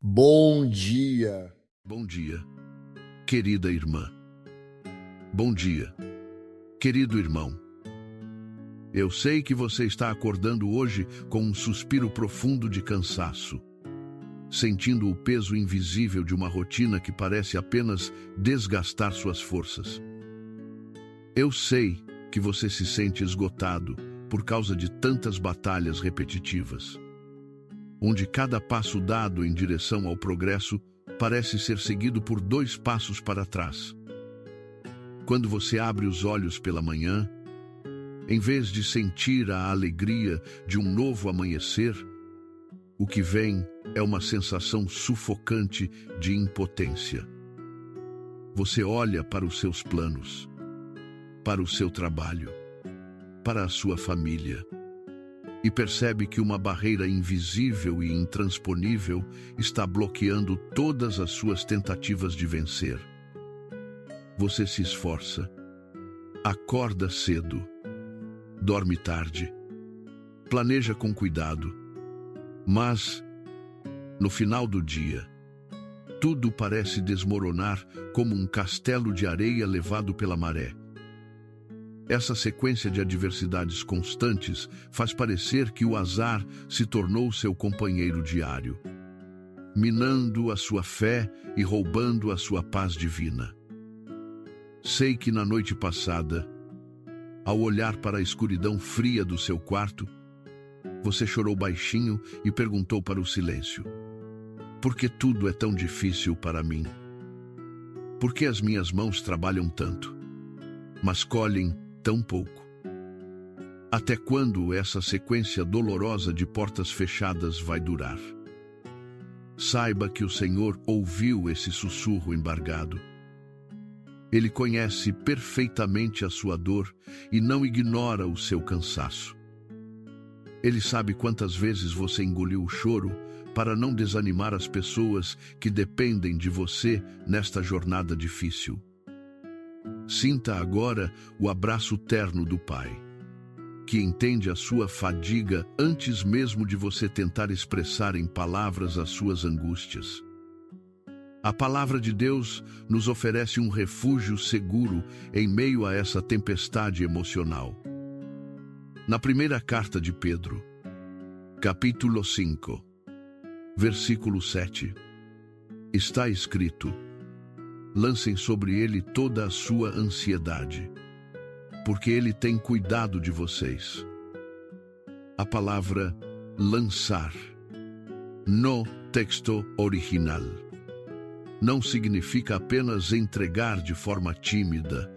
Bom dia. Bom dia, querida irmã. Bom dia, querido irmão. Eu sei que você está acordando hoje com um suspiro profundo de cansaço, sentindo o peso invisível de uma rotina que parece apenas desgastar suas forças. Eu sei que você se sente esgotado por causa de tantas batalhas repetitivas, onde cada passo dado em direção ao progresso parece ser seguido por 2 passos para trás. Quando você abre os olhos pela manhã, em vez de sentir a alegria de um novo amanhecer, o que vem é uma sensação sufocante de impotência. Você olha para os seus planos, para o seu trabalho, para a sua família, e percebe que uma barreira invisível e intransponível está bloqueando todas as suas tentativas de vencer. Você se esforça, acorda cedo, dorme tarde, planeja com cuidado, mas, no final do dia, tudo parece desmoronar como um castelo de areia levado pela maré. Essa sequência de adversidades constantes faz parecer que o azar se tornou seu companheiro diário, minando a sua fé e roubando a sua paz divina. Sei que na noite passada, ao olhar para a escuridão fria do seu quarto, você chorou baixinho e perguntou para o silêncio: por que tudo é tão difícil para mim? Por que as minhas mãos trabalham tanto, mas colhem tão pouco? Até quando essa sequência dolorosa de portas fechadas vai durar? Saiba que o Senhor ouviu esse sussurro embargado. Ele conhece perfeitamente a sua dor e não ignora o seu cansaço. Ele sabe quantas vezes você engoliu o choro para não desanimar as pessoas que dependem de você nesta jornada difícil. Sinta agora o abraço terno do Pai, que entende a sua fadiga antes mesmo de você tentar expressar em palavras as suas angústias. A palavra de Deus nos oferece um refúgio seguro em meio a essa tempestade emocional. Na primeira carta de Pedro, capítulo 5, versículo 7, está escrito: lancem sobre ele toda a sua ansiedade, porque ele tem cuidado de vocês. A palavra lançar, no texto original, não significa apenas entregar de forma tímida,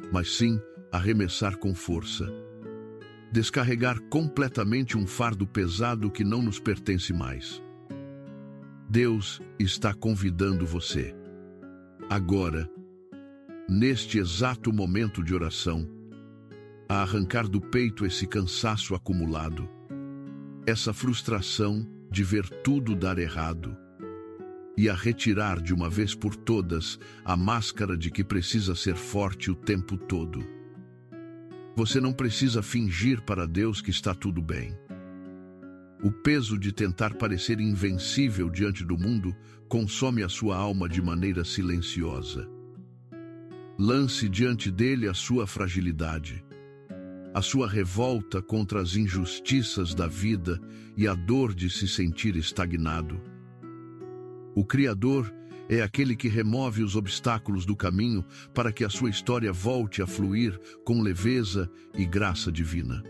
mas sim arremessar com força, descarregar completamente um fardo pesado que não nos pertence mais. Deus está convidando você, agora, neste exato momento de oração, a arrancar do peito esse cansaço acumulado, essa frustração de ver tudo dar errado, e a retirar de uma vez por todas a máscara de que precisa ser forte o tempo todo. Você não precisa fingir para Deus que está tudo bem. O peso de tentar parecer invencível diante do mundo consome a sua alma de maneira silenciosa. Lance diante dele a sua fragilidade, a sua revolta contra as injustiças da vida e a dor de se sentir estagnado. O Criador é aquele que remove os obstáculos do caminho para que a sua história volte a fluir com leveza e graça divina.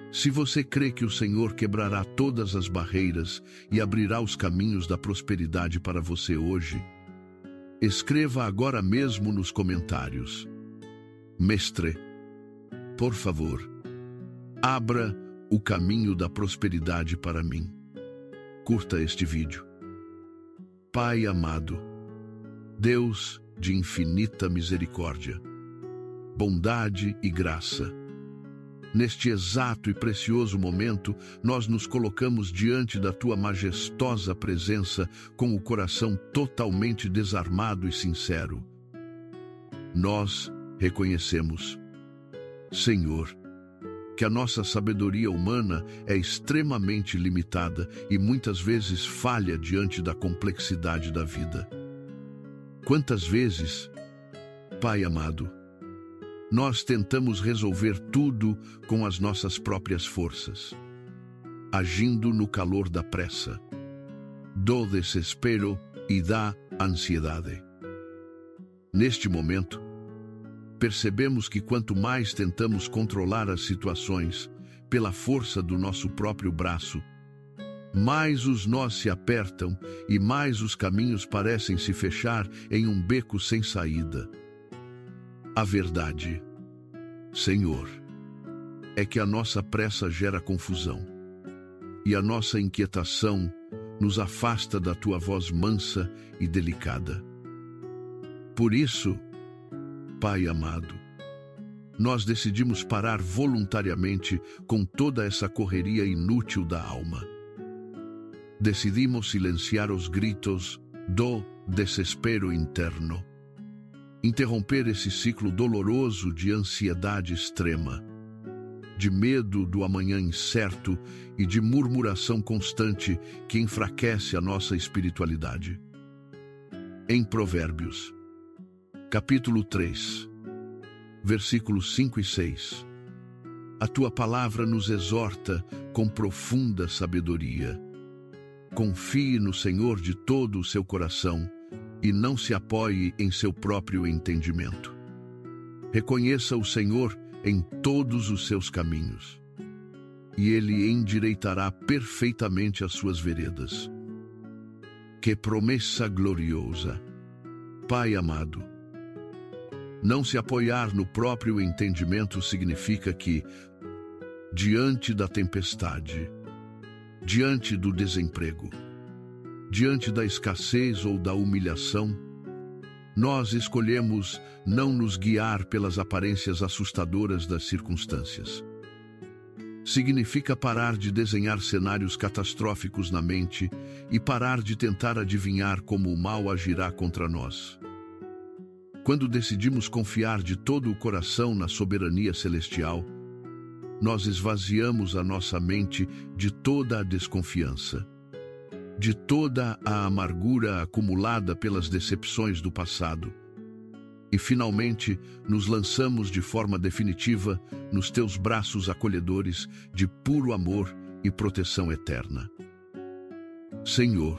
Se você crê que o Senhor quebrará todas as barreiras e abrirá os caminhos da prosperidade para você hoje, escreva agora mesmo nos comentários: Mestre, por favor, abra o caminho da prosperidade para mim. Curta este vídeo. Pai amado, Deus de infinita misericórdia, bondade e graça, neste exato e precioso momento, nós nos colocamos diante da Tua majestosa presença com o coração totalmente desarmado e sincero. Nós reconhecemos, Senhor, que a nossa sabedoria humana é extremamente limitada e muitas vezes falha diante da complexidade da vida. Quantas vezes, Pai amado, nós tentamos resolver tudo com as nossas próprias forças, agindo no calor da pressa, do desespero e da ansiedade. Neste momento, percebemos que quanto mais tentamos controlar as situações pela força do nosso próprio braço, mais os nós se apertam e mais os caminhos parecem se fechar em um beco sem saída. A verdade, Senhor, é que a nossa pressa gera confusão e a nossa inquietação nos afasta da tua voz mansa e delicada. Por isso, Pai amado, nós decidimos parar voluntariamente com toda essa correria inútil da alma. Decidimos silenciar os gritos do desespero interno, interromper esse ciclo doloroso de ansiedade extrema, de medo do amanhã incerto e de murmuração constante que enfraquece a nossa espiritualidade. Em Provérbios, capítulo 3, versículos 5 e 6, a tua palavra nos exorta com profunda sabedoria. Confie no Senhor de todo o seu coração e não se apoie em seu próprio entendimento. Reconheça o Senhor em todos os seus caminhos, e Ele endireitará perfeitamente as suas veredas. Que promessa gloriosa! Pai amado, não se apoiar no próprio entendimento significa que, diante da tempestade, diante do desemprego, diante da escassez ou da humilhação, nós escolhemos não nos guiar pelas aparências assustadoras das circunstâncias. Significa parar de desenhar cenários catastróficos na mente e parar de tentar adivinhar como o mal agirá contra nós. Quando decidimos confiar de todo o coração na soberania celestial, nós esvaziamos a nossa mente de toda a desconfiança, de toda a amargura acumulada pelas decepções do passado, e finalmente nos lançamos de forma definitiva nos teus braços acolhedores de puro amor e proteção eterna. Senhor,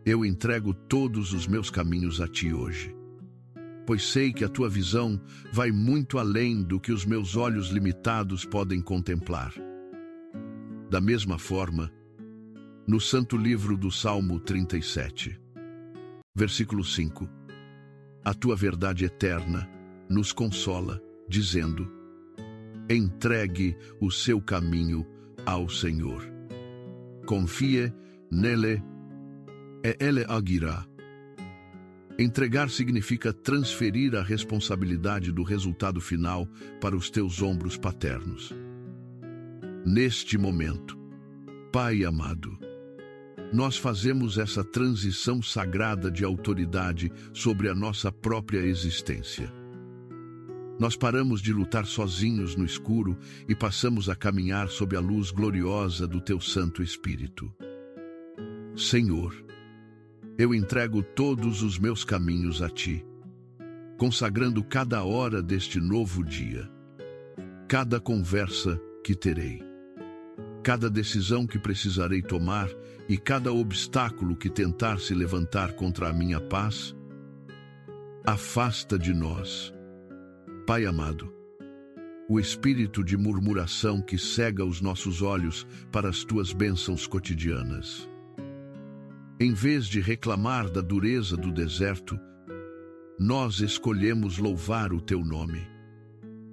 eu entrego todos os meus caminhos a ti hoje, pois sei que a tua visão vai muito além do que os meus olhos limitados podem contemplar. Da mesma forma, no santo livro do Salmo 37, versículo 5, a tua verdade eterna nos consola, dizendo: entregue o seu caminho ao Senhor. Confie nele e ele agirá. Entregar significa transferir a responsabilidade do resultado final para os teus ombros paternos. Neste momento, Pai amado, nós fazemos essa transição sagrada de autoridade sobre a nossa própria existência. Nós paramos de lutar sozinhos no escuro e passamos a caminhar sob a luz gloriosa do teu Santo Espírito. Senhor, eu entrego todos os meus caminhos a ti, consagrando cada hora deste novo dia, cada conversa que terei, cada decisão que precisarei tomar e cada obstáculo que tentar se levantar contra a minha paz. Afasta de nós, Pai amado, o espírito de murmuração que cega os nossos olhos para as tuas bênçãos cotidianas. Em vez de reclamar da dureza do deserto, nós escolhemos louvar o teu nome,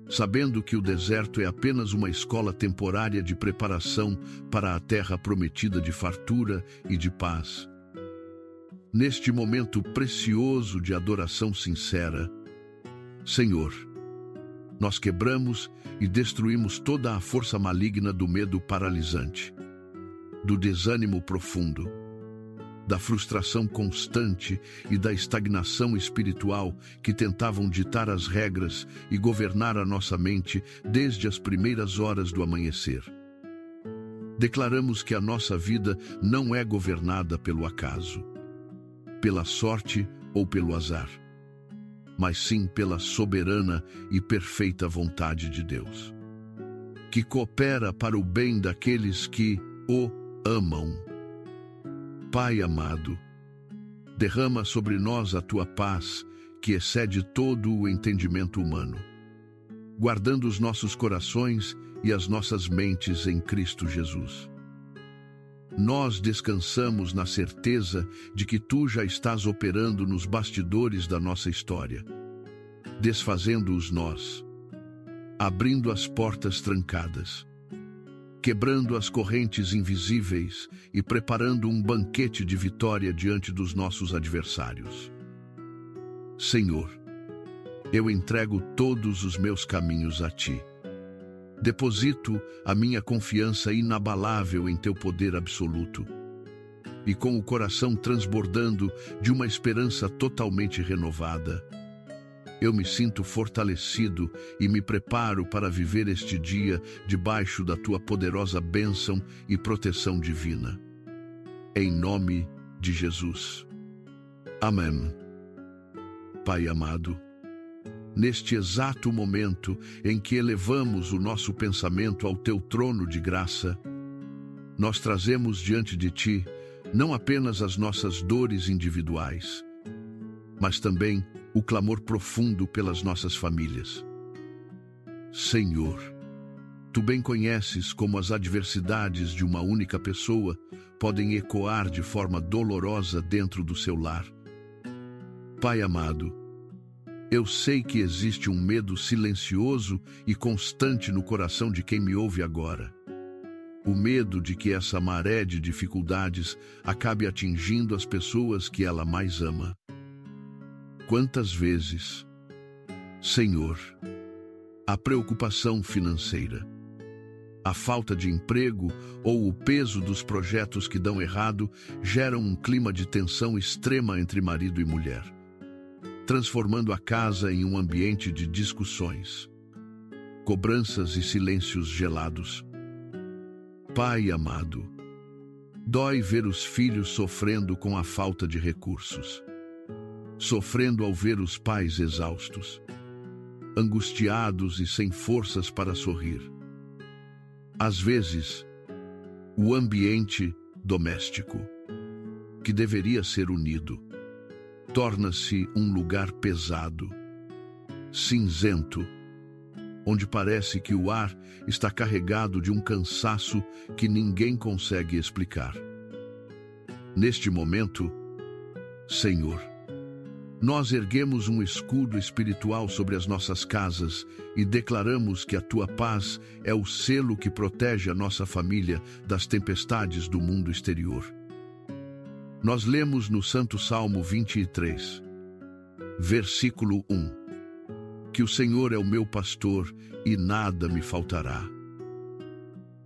sabendo que o deserto é apenas uma escola temporária de preparação para a terra prometida de fartura e de paz. Neste momento precioso de adoração sincera, Senhor, nós quebramos e destruímos toda a força maligna do medo paralisante, do desânimo profundo, da frustração constante e da estagnação espiritual que tentavam ditar as regras e governar a nossa mente desde as primeiras horas do amanhecer. Declaramos que a nossa vida não é governada pelo acaso, pela sorte ou pelo azar, mas sim pela soberana e perfeita vontade de Deus, que coopera para o bem daqueles que o amam. Pai amado, derrama sobre nós a tua paz, que excede todo o entendimento humano, guardando os nossos corações e as nossas mentes em Cristo Jesus. Nós descansamos na certeza de que tu já estás operando nos bastidores da nossa história, desfazendo os nós, abrindo as portas trancadas, quebrando as correntes invisíveis e preparando um banquete de vitória diante dos nossos adversários. Senhor, eu entrego todos os meus caminhos a ti. Deposito a minha confiança inabalável em teu poder absoluto. E com o coração transbordando de uma esperança totalmente renovada, eu me sinto fortalecido e me preparo para viver este dia debaixo da tua poderosa bênção e proteção divina. Em nome de Jesus. Amém. Pai amado, neste exato momento em que elevamos o nosso pensamento ao teu trono de graça, nós trazemos diante de ti não apenas as nossas dores individuais, mas também o clamor profundo pelas nossas famílias. Senhor, tu bem conheces como as adversidades de uma única pessoa podem ecoar de forma dolorosa dentro do seu lar. Pai amado, eu sei que existe um medo silencioso e constante no coração de quem me ouve agora. O medo de que essa maré de dificuldades acabe atingindo as pessoas que ela mais ama. Quantas vezes, Senhor, a preocupação financeira, a falta de emprego ou o peso dos projetos que dão errado geram um clima de tensão extrema entre marido e mulher, transformando a casa em um ambiente de discussões, cobranças e silêncios gelados. Pai amado, dói ver os filhos sofrendo com a falta de recursos, sofrendo ao ver os pais exaustos, angustiados e sem forças para sorrir. Às vezes, o ambiente doméstico, que deveria ser unido, torna-se um lugar pesado, cinzento, onde parece que o ar está carregado de um cansaço que ninguém consegue explicar. Neste momento, Senhor, nós erguemos um escudo espiritual sobre as nossas casas e declaramos que a tua paz é o selo que protege a nossa família das tempestades do mundo exterior. Nós lemos no Santo Salmo 23, versículo 1, que o Senhor é o meu pastor e nada me faltará.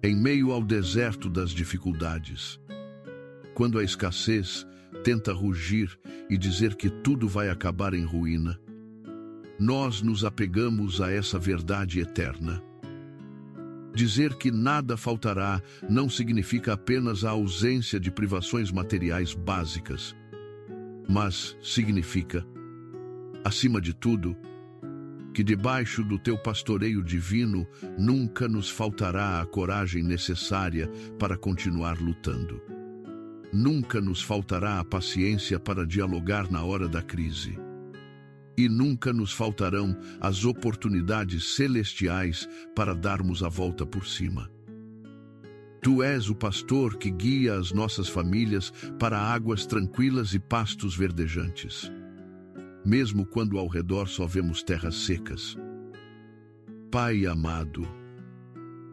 Em meio ao deserto das dificuldades, quando a escassez tenta rugir e dizer que tudo vai acabar em ruína, nós nos apegamos a essa verdade eterna. Dizer que nada faltará não significa apenas a ausência de privações materiais básicas, mas significa, acima de tudo, que debaixo do teu pastoreio divino nunca nos faltará a coragem necessária para continuar lutando. Nunca nos faltará a paciência para dialogar na hora da crise. E nunca nos faltarão as oportunidades celestiais para darmos a volta por cima. Tu és o pastor que guia as nossas famílias para águas tranquilas e pastos verdejantes, mesmo quando ao redor só vemos terras secas. Pai amado,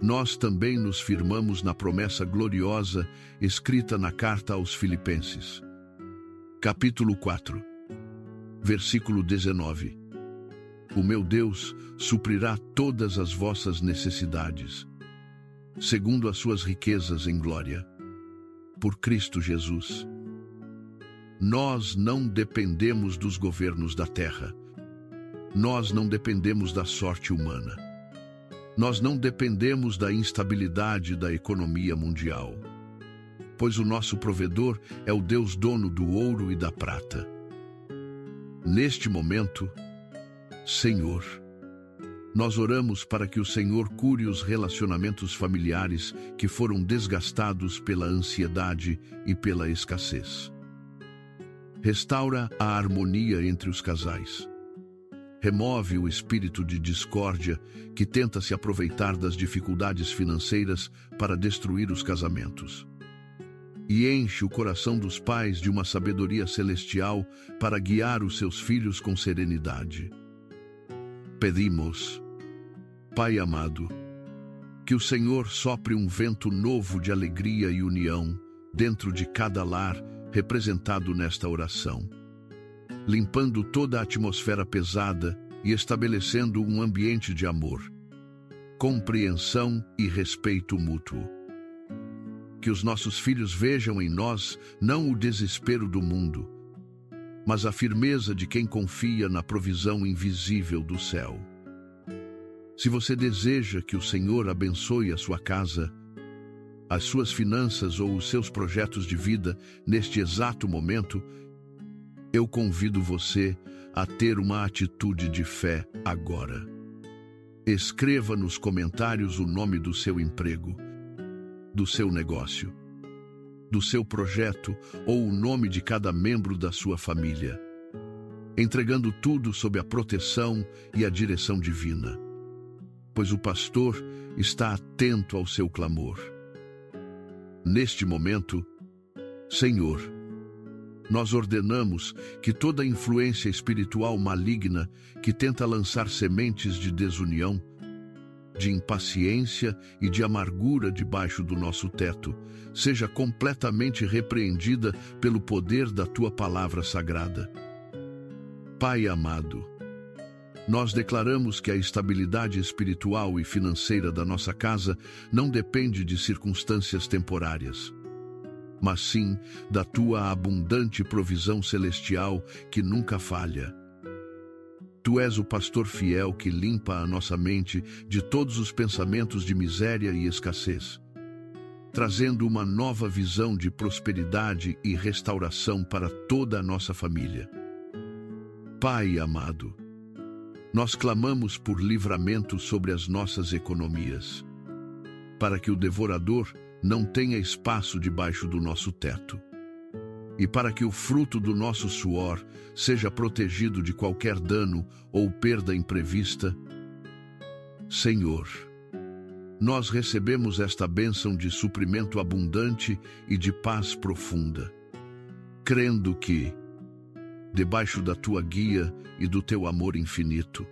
nós também nos firmamos na promessa gloriosa escrita na carta aos Filipenses, capítulo 4, versículo 19. O meu Deus suprirá todas as vossas necessidades, segundo as suas riquezas em glória, por Cristo Jesus. Nós não dependemos dos governos da terra. Nós não dependemos da sorte humana. Nós não dependemos da instabilidade da economia mundial, pois o nosso provedor é o Deus dono do ouro e da prata. Neste momento, Senhor, nós oramos para que o Senhor cure os relacionamentos familiares que foram desgastados pela ansiedade e pela escassez. Restaura a harmonia entre os casais. Remove o espírito de discórdia que tenta se aproveitar das dificuldades financeiras para destruir os casamentos. E enche o coração dos pais de uma sabedoria celestial para guiar os seus filhos com serenidade. Pedimos, Pai amado, que o Senhor sopre um vento novo de alegria e união dentro de cada lar representado nesta oração, limpando toda a atmosfera pesada e estabelecendo um ambiente de amor, compreensão e respeito mútuo. Que os nossos filhos vejam em nós não o desespero do mundo, mas a firmeza de quem confia na provisão invisível do céu. Se você deseja que o Senhor abençoe a sua casa, as suas finanças ou os seus projetos de vida neste exato momento, eu convido você a ter uma atitude de fé agora. Escreva nos comentários o nome do seu emprego, do seu negócio, do seu projeto ou o nome de cada membro da sua família, entregando tudo sob a proteção e a direção divina, pois o pastor está atento ao seu clamor. Neste momento, Senhor, nós ordenamos que toda influência espiritual maligna que tenta lançar sementes de desunião, de impaciência e de amargura debaixo do nosso teto, seja completamente repreendida pelo poder da Tua palavra sagrada. Pai amado, nós declaramos que a estabilidade espiritual e financeira da nossa casa não depende de circunstâncias temporárias, mas sim da Tua abundante provisão celestial que nunca falha. Tu és o pastor fiel que limpa a nossa mente de todos os pensamentos de miséria e escassez, trazendo uma nova visão de prosperidade e restauração para toda a nossa família. Pai amado, nós clamamos por livramento sobre as nossas economias, para que o devorador não tenha espaço debaixo do nosso teto, e para que o fruto do nosso suor seja protegido de qualquer dano ou perda imprevista. Senhor, nós recebemos esta bênção de suprimento abundante e de paz profunda, crendo que, debaixo da Tua guia e do Teu amor infinito,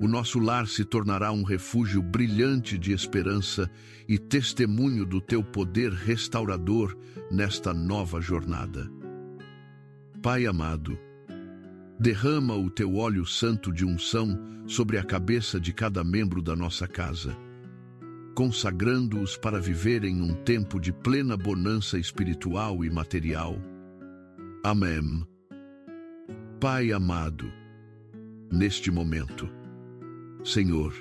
o nosso lar se tornará um refúgio brilhante de esperança e testemunho do Teu poder restaurador nesta nova jornada. Pai amado, derrama o Teu óleo santo de unção sobre a cabeça de cada membro da nossa casa, consagrando-os para viver em um tempo de plena bonança espiritual e material. Amém. Pai amado, neste momento, Senhor,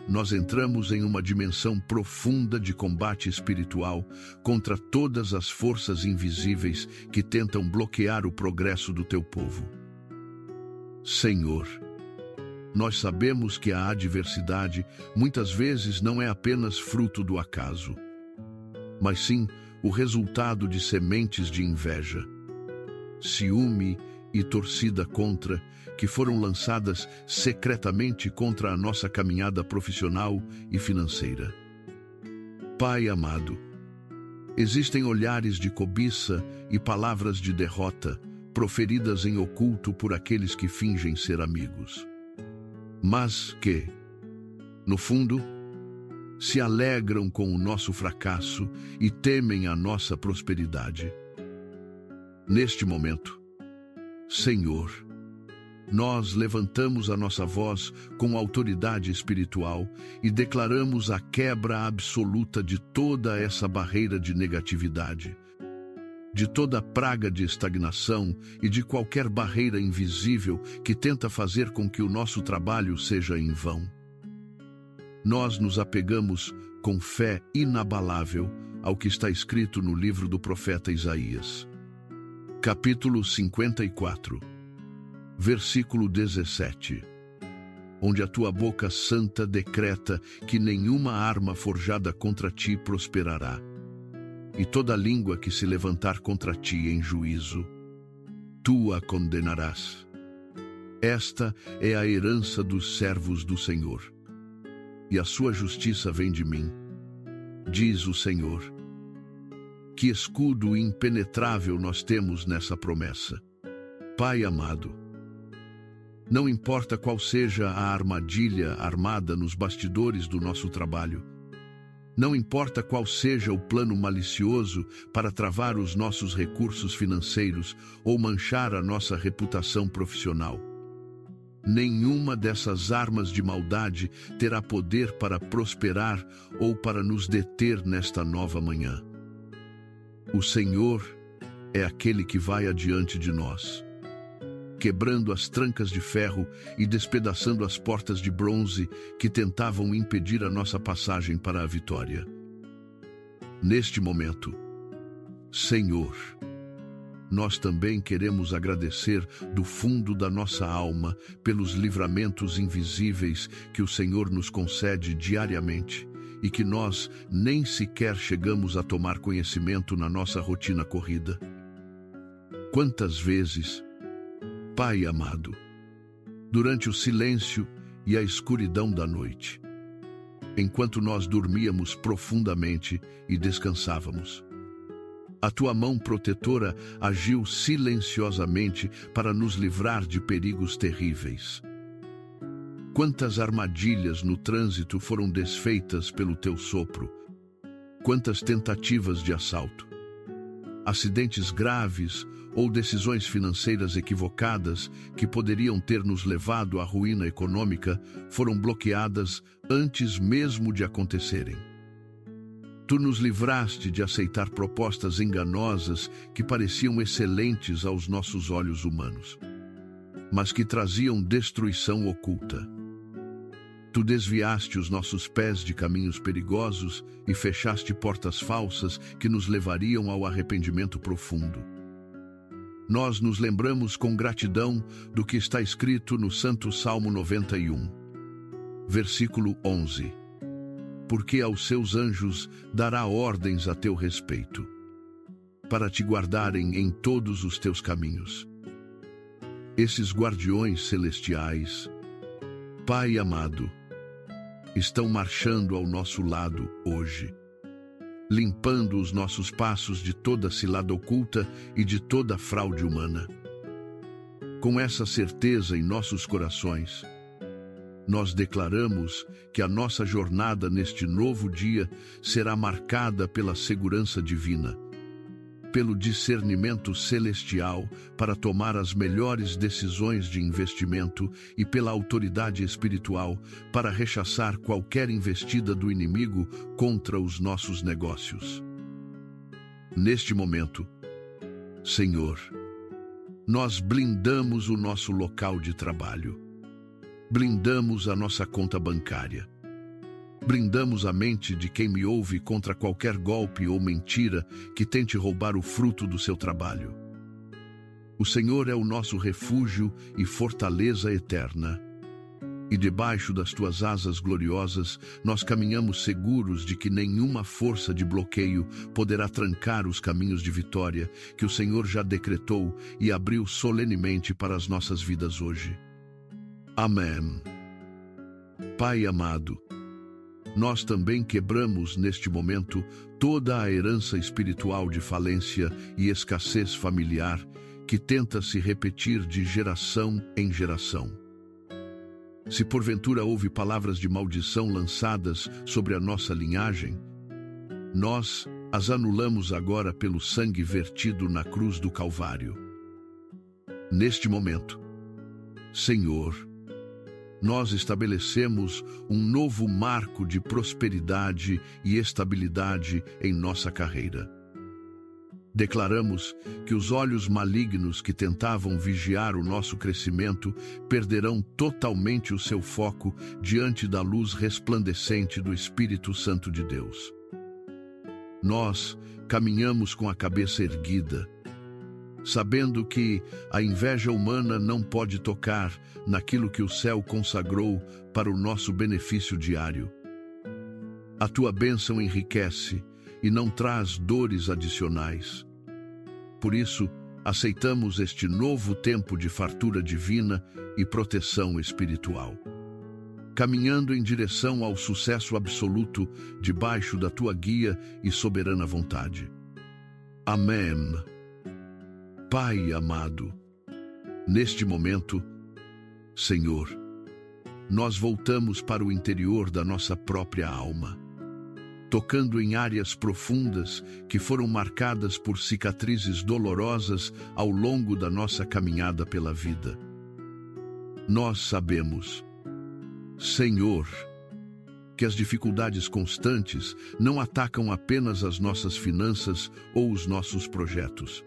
nós entramos em uma dimensão profunda de combate espiritual contra todas as forças invisíveis que tentam bloquear o progresso do Teu povo. Senhor, nós sabemos que a adversidade muitas vezes não é apenas fruto do acaso, mas sim o resultado de sementes de inveja, ciúme e torcida contra, que foram lançadas secretamente contra a nossa caminhada profissional e financeira. Pai amado, existem olhares de cobiça e palavras de derrota proferidas em oculto por aqueles que fingem ser amigos, mas que, no fundo, se alegram com o nosso fracasso e temem a nossa prosperidade. Neste momento, Senhor, nós levantamos a nossa voz com autoridade espiritual e declaramos a quebra absoluta de toda essa barreira de negatividade. de toda praga de estagnação e de qualquer barreira invisível que tenta fazer com que o nosso trabalho seja em vão. Nós nos apegamos com fé inabalável ao que está escrito no livro do profeta Isaías. Capítulo 54, versículo 17. Onde a tua boca santa decreta que nenhuma arma forjada contra ti prosperará, e toda língua que se levantar contra ti em juízo, tu a condenarás. Esta é a herança dos servos do Senhor, e a sua justiça vem de mim, diz o Senhor. Que escudo impenetrável nós temos nessa promessa. Pai amado, não importa qual seja a armadilha armada nos bastidores do nosso trabalho, não importa qual seja o plano malicioso para travar os nossos recursos financeiros ou manchar a nossa reputação profissional, nenhuma dessas armas de maldade terá poder para prosperar ou para nos deter nesta nova manhã. O Senhor é aquele que vai adiante de nós, quebrando as trancas de ferro e despedaçando as portas de bronze que tentavam impedir a nossa passagem para a vitória. Neste momento, Senhor, nós também queremos agradecer do fundo da nossa alma pelos livramentos invisíveis que o Senhor nos concede diariamente e que nós nem sequer chegamos a tomar conhecimento na nossa rotina corrida. Quantas vezes, Pai amado, durante o silêncio e a escuridão da noite, enquanto nós dormíamos profundamente e descansávamos, a tua mão protetora agiu silenciosamente para nos livrar de perigos terríveis. Quantas armadilhas no trânsito foram desfeitas pelo teu sopro? Quantas tentativas de assalto, acidentes graves ou decisões financeiras equivocadas que poderiam ter nos levado à ruína econômica foram bloqueadas antes mesmo de acontecerem. Tu nos livraste de aceitar propostas enganosas que pareciam excelentes aos nossos olhos humanos, mas que traziam destruição oculta. Tu desviaste os nossos pés de caminhos perigosos e fechaste portas falsas que nos levariam ao arrependimento profundo. Nós nos lembramos com gratidão do que está escrito no Santo Salmo 91, versículo 11. Porque aos seus anjos dará ordens a teu respeito, para te guardarem em todos os teus caminhos. Esses guardiões celestiais, Pai amado, estão marchando ao nosso lado hoje, limpando os nossos passos de toda cilada oculta e de toda fraude humana. Com essa certeza em nossos corações, nós declaramos que a nossa jornada neste novo dia será marcada pela segurança divina, pelo discernimento celestial para tomar as melhores decisões de investimento e pela autoridade espiritual para rechaçar qualquer investida do inimigo contra os nossos negócios. Neste momento, Senhor, nós blindamos o nosso local de trabalho, blindamos a nossa conta bancária, blindamos a mente de quem me ouve contra qualquer golpe ou mentira que tente roubar o fruto do seu trabalho. O Senhor é o nosso refúgio e fortaleza eterna, e debaixo das tuas asas gloriosas nós caminhamos seguros de que nenhuma força de bloqueio poderá trancar os caminhos de vitória que o Senhor já decretou e abriu solenemente para as nossas vidas hoje. Amém. Pai amado, nós também quebramos neste momento toda a herança espiritual de falência e escassez familiar que tenta se repetir de geração em geração. Se porventura houve palavras de maldição lançadas sobre a nossa linhagem, nós as anulamos agora pelo sangue vertido na cruz do Calvário. Neste momento, Senhor, nós estabelecemos um novo marco de prosperidade e estabilidade em nossa carreira. Declaramos que os olhos malignos que tentavam vigiar o nosso crescimento perderão totalmente o seu foco diante da luz resplandecente do Espírito Santo de Deus. Nós caminhamos com a cabeça erguida, sabendo que a inveja humana não pode tocar naquilo que o céu consagrou para o nosso benefício diário. A tua bênção enriquece e não traz dores adicionais. Por isso, aceitamos este novo tempo de fartura divina e proteção espiritual, caminhando em direção ao sucesso absoluto debaixo da tua guia e soberana vontade. Amém. Pai amado, neste momento, Senhor, nós voltamos para o interior da nossa própria alma, tocando em áreas profundas que foram marcadas por cicatrizes dolorosas ao longo da nossa caminhada pela vida. Nós sabemos, Senhor, que as dificuldades constantes não atacam apenas as nossas finanças ou os nossos projetos,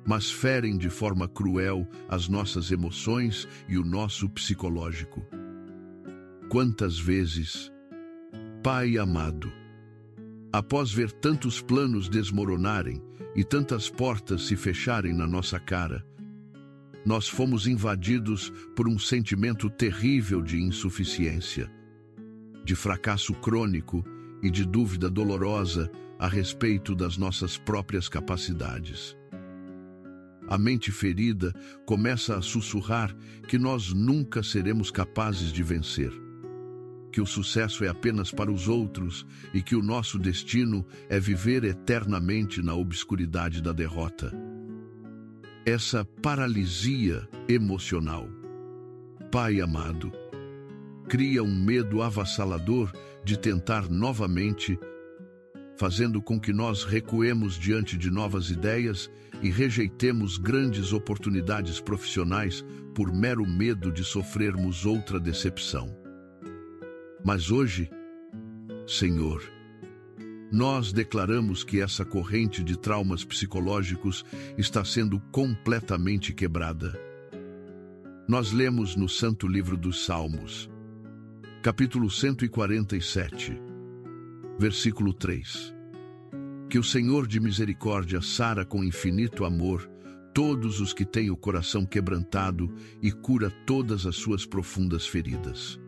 mas ferem de forma cruel as nossas emoções e o nosso psicológico. Quantas vezes, Pai amado, após ver tantos planos desmoronarem e tantas portas se fecharem na nossa cara, nós fomos invadidos por um sentimento terrível de insuficiência, de fracasso crônico e de dúvida dolorosa a respeito das nossas próprias capacidades. A mente ferida começa a sussurrar que nós nunca seremos capazes de vencer, que o sucesso é apenas para os outros e que o nosso destino é viver eternamente na obscuridade da derrota. Essa paralisia emocional, Pai amado, cria um medo avassalador de tentar novamente, fazendo com que nós recuemos diante de novas ideias e rejeitemos grandes oportunidades profissionais por mero medo de sofrermos outra decepção. Mas hoje, Senhor, nós declaramos que essa corrente de traumas psicológicos está sendo completamente quebrada. Nós lemos no Santo Livro dos Salmos, capítulo 147, versículo 3, que o Senhor de misericórdia sara com infinito amor todos os que têm o coração quebrantado e cura todas as suas profundas feridas.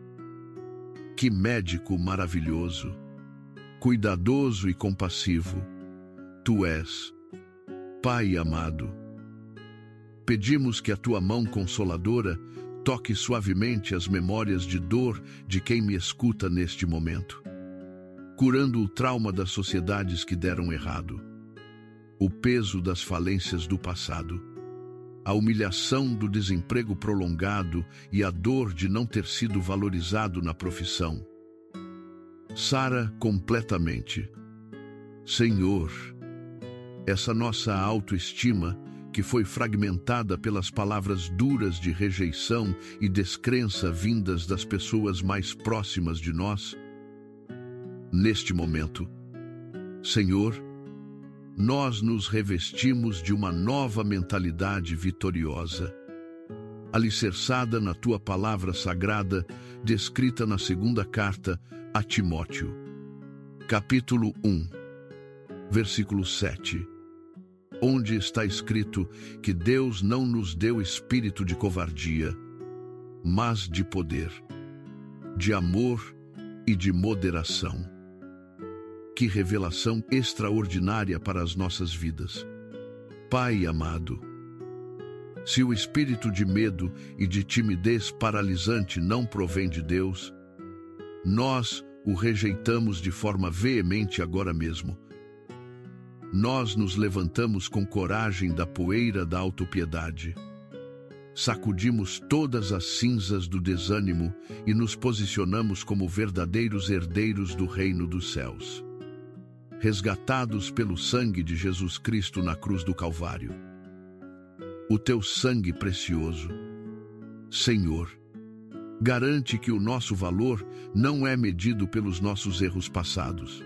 Que médico maravilhoso, cuidadoso e compassivo, Tu és, Pai amado. Pedimos que a Tua mão consoladora toque suavemente as memórias de dor de quem me escuta neste momento, curando o trauma das sociedades que deram errado, o peso das falências do passado, a humilhação do desemprego prolongado e a dor de não ter sido valorizado na profissão. Sara completamente, Senhor, essa nossa autoestima que foi fragmentada pelas palavras duras de rejeição e descrença vindas das pessoas mais próximas de nós. Neste momento, Senhor, nós nos revestimos de uma nova mentalidade vitoriosa, alicerçada na Tua palavra sagrada, descrita na segunda carta a Timóteo, capítulo 1, versículo 7, onde está escrito que Deus não nos deu espírito de covardia, mas de poder, de amor e de moderação. Que revelação extraordinária para as nossas vidas. Pai amado, se o espírito de medo e de timidez paralisante não provém de Deus, nós o rejeitamos de forma veemente agora mesmo. Nós nos levantamos com coragem da poeira da autopiedade. Sacudimos todas as cinzas do desânimo e nos posicionamos como verdadeiros herdeiros do reino dos céus, resgatados pelo sangue de Jesus Cristo na cruz do Calvário. O Teu sangue precioso, Senhor, garante que o nosso valor não é medido pelos nossos erros passados,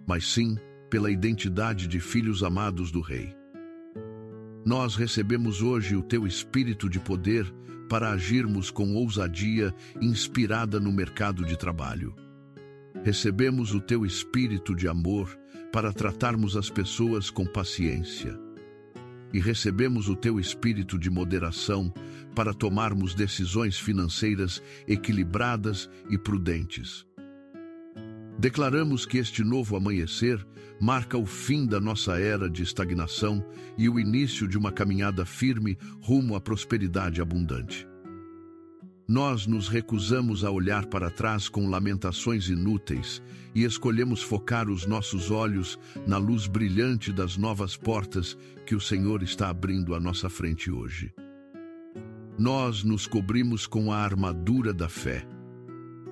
mas sim pela identidade de filhos amados do Rei. Nós recebemos hoje o teu espírito de poder para agirmos com ousadia inspirada no mercado de trabalho. Recebemos o teu espírito de amor para tratarmos as pessoas com paciência. E recebemos o teu espírito de moderação para tomarmos decisões financeiras equilibradas e prudentes. Declaramos que este novo amanhecer marca o fim da nossa era de estagnação e o início de uma caminhada firme rumo à prosperidade abundante. Nós nos recusamos a olhar para trás com lamentações inúteis e escolhemos focar os nossos olhos na luz brilhante das novas portas que o Senhor está abrindo à nossa frente hoje. Nós nos cobrimos com a armadura da fé.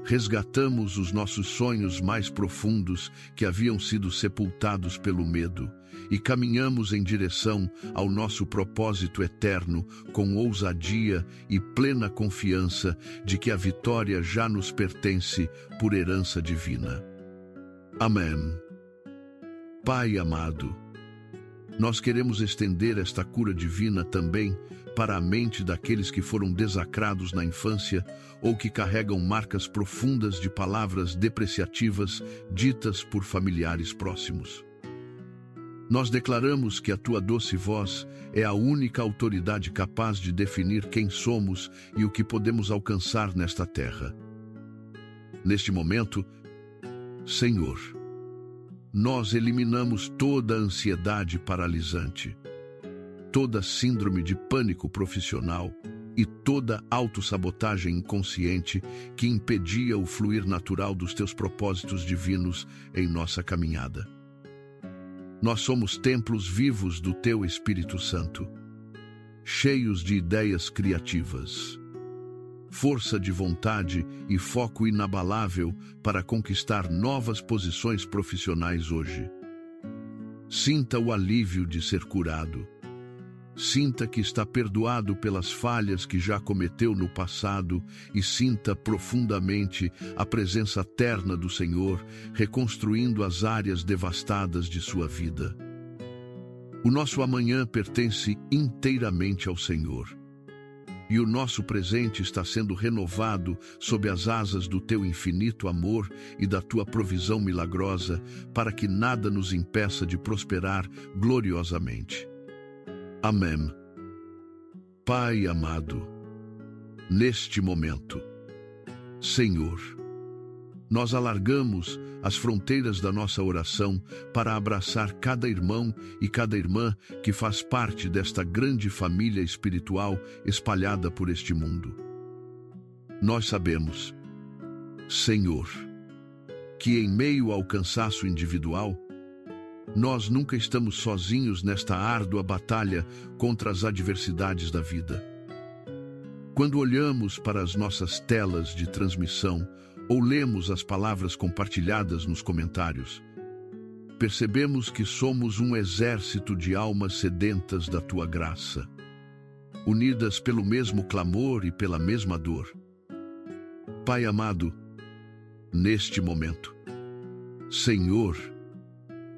Resgatamos os nossos sonhos mais profundos que haviam sido sepultados pelo medo e caminhamos em direção ao nosso propósito eterno com ousadia e plena confiança de que a vitória já nos pertence por herança divina. Amém. Pai amado, nós queremos estender esta cura divina também para a mente daqueles que foram desacrados na infância ou que carregam marcas profundas de palavras depreciativas ditas por familiares próximos. Nós declaramos que a tua doce voz é a única autoridade capaz de definir quem somos e o que podemos alcançar nesta terra. Neste momento, Senhor, nós eliminamos toda a ansiedade paralisante, toda síndrome de pânico profissional e toda autossabotagem inconsciente que impedia o fluir natural dos teus propósitos divinos em nossa caminhada. Nós somos templos vivos do teu Espírito Santo, cheios de ideias criativas, força de vontade e foco inabalável para conquistar novas posições profissionais hoje. Sinta o alívio de ser curado. Sinta que está perdoado pelas falhas que já cometeu no passado e sinta profundamente a presença terna do Senhor, reconstruindo as áreas devastadas de sua vida. O nosso amanhã pertence inteiramente ao Senhor. E o nosso presente está sendo renovado sob as asas do teu infinito amor e da tua provisão milagrosa, para que nada nos impeça de prosperar gloriosamente. Amém. Pai amado, neste momento, Senhor, nós alargamos as fronteiras da nossa oração para abraçar cada irmão e cada irmã que faz parte desta grande família espiritual espalhada por este mundo. Nós sabemos, Senhor, que em meio ao cansaço individual, nós nunca estamos sozinhos nesta árdua batalha contra as adversidades da vida. Quando olhamos para as nossas telas de transmissão ou lemos as palavras compartilhadas nos comentários, percebemos que somos um exército de almas sedentas da tua graça, unidas pelo mesmo clamor e pela mesma dor. Pai amado, neste momento, Senhor,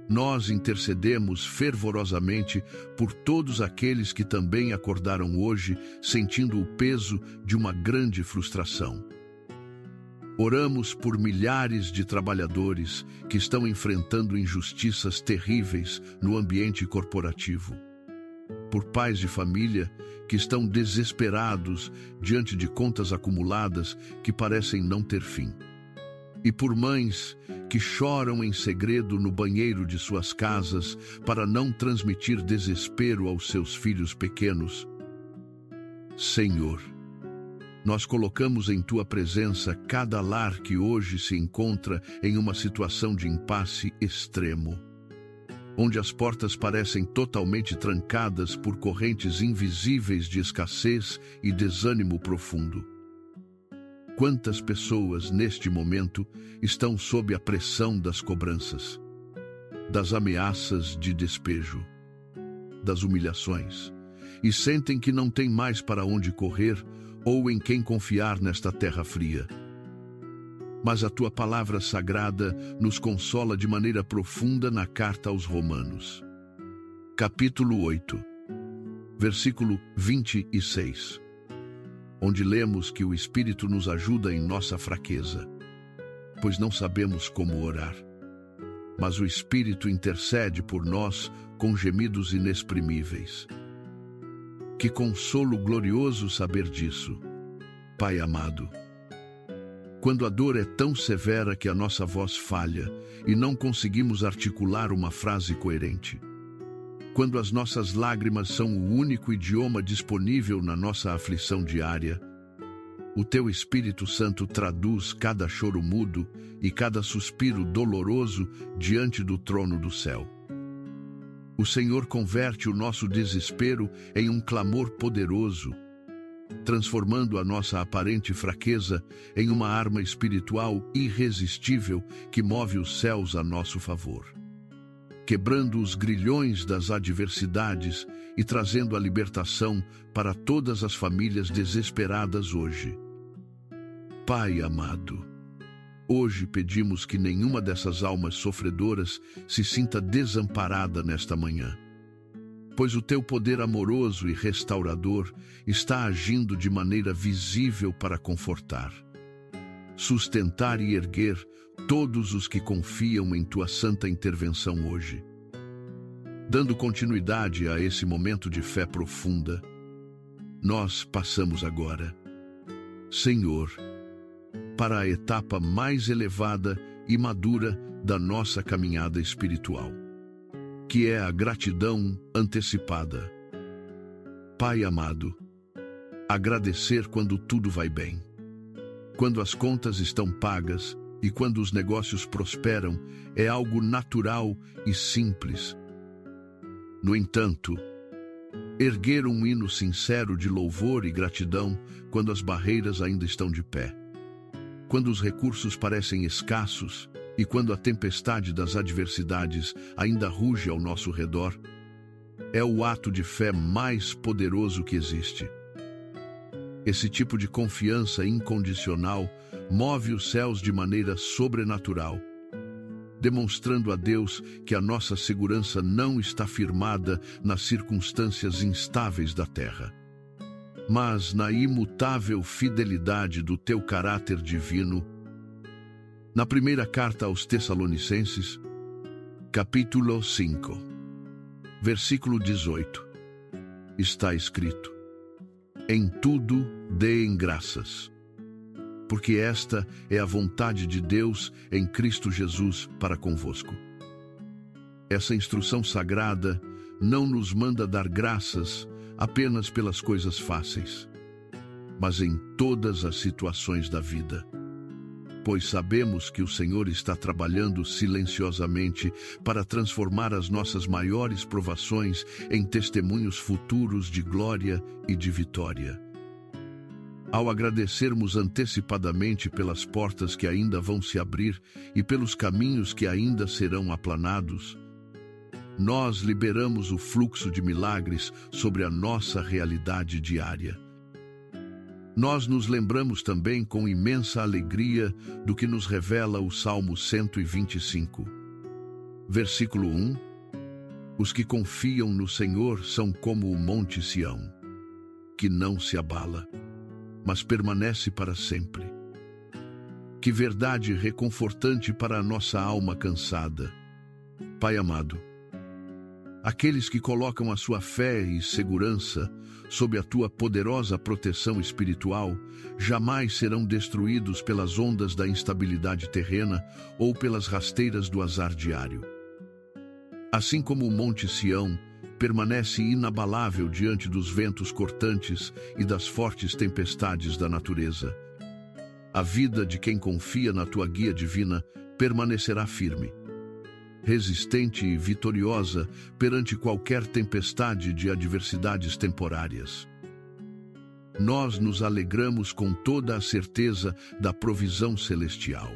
nós intercedemos fervorosamente por todos aqueles que também acordaram hoje sentindo o peso de uma grande frustração. Oramos por milhares de trabalhadores que estão enfrentando injustiças terríveis no ambiente corporativo. Por pais de família que estão desesperados diante de contas acumuladas que parecem não ter fim. E por mães que choram em segredo no banheiro de suas casas para não transmitir desespero aos seus filhos pequenos. Senhor, nós colocamos em tua presença cada lar que hoje se encontra em uma situação de impasse extremo, onde as portas parecem totalmente trancadas por correntes invisíveis de escassez e desânimo profundo. Quantas pessoas, neste momento, estão sob a pressão das cobranças, das ameaças de despejo, das humilhações, e sentem que não têm mais para onde correr ou em quem confiar nesta terra fria. mas a tua palavra sagrada nos consola de maneira profunda na carta aos Romanos. Capítulo 8, versículo 26, onde lemos que o Espírito nos ajuda em nossa fraqueza, pois não sabemos como orar. Mas o Espírito intercede por nós com gemidos inexprimíveis. Que consolo glorioso saber disso, Pai amado. Quando a dor é tão severa que a nossa voz falha e não conseguimos articular uma frase coerente. Quando as nossas lágrimas são o único idioma disponível na nossa aflição diária, o Teu Espírito Santo traduz cada choro mudo e cada suspiro doloroso diante do trono do céu. O Senhor converte o nosso desespero em um clamor poderoso, transformando a nossa aparente fraqueza em uma arma espiritual irresistível que move os céus a nosso favor, quebrando os grilhões das adversidades e trazendo a libertação para todas as famílias desesperadas hoje. Pai amado, hoje pedimos que nenhuma dessas almas sofredoras se sinta desamparada nesta manhã, pois o Teu poder amoroso e restaurador está agindo de maneira visível para confortar, sustentar e erguer todos os que confiam em Tua santa intervenção hoje. Dando continuidade a esse momento de fé profunda, nós passamos agora, Senhor, para a etapa mais elevada e madura da nossa caminhada espiritual, que é a gratidão antecipada. Pai amado, agradecer quando tudo vai bem, quando as contas estão pagas e quando os negócios prosperam é algo natural e simples. No entanto, erguer um hino sincero de louvor e gratidão quando as barreiras ainda estão de pé, quando os recursos parecem escassos e quando a tempestade das adversidades ainda ruge ao nosso redor, é o ato de fé mais poderoso que existe. Esse tipo de confiança incondicional move os céus de maneira sobrenatural, demonstrando a Deus que a nossa segurança não está firmada nas circunstâncias instáveis da terra, mas na imutável fidelidade do Teu caráter divino. Na primeira carta aos Tessalonicenses, capítulo 5, versículo 18, está escrito: em tudo deem graças, porque esta é a vontade de Deus em Cristo Jesus para convosco. Essa instrução sagrada não nos manda dar graças apenas pelas coisas fáceis, mas em todas as situações da vida, pois sabemos que o Senhor está trabalhando silenciosamente para transformar as nossas maiores provações em testemunhos futuros de glória e de vitória. Ao agradecermos antecipadamente pelas portas que ainda vão se abrir e pelos caminhos que ainda serão aplanados, nós liberamos o fluxo de milagres sobre a nossa realidade diária. Nós nos lembramos também com imensa alegria do que nos revela o Salmo 125, versículo 1. Os que confiam no Senhor são como o monte Sião, que não se abala, mas permanece para sempre. Que verdade reconfortante para a nossa alma cansada. Pai amado, aqueles que colocam a sua fé e segurança sob a Tua poderosa proteção espiritual jamais serão destruídos pelas ondas da instabilidade terrena ou pelas rasteiras do azar diário. Assim como o Monte Sião permanece inabalável diante dos ventos cortantes e das fortes tempestades da natureza, a vida de quem confia na Tua guia divina permanecerá firme, resistente e vitoriosa perante qualquer tempestade de adversidades temporárias. Nós nos alegramos com toda a certeza da provisão celestial,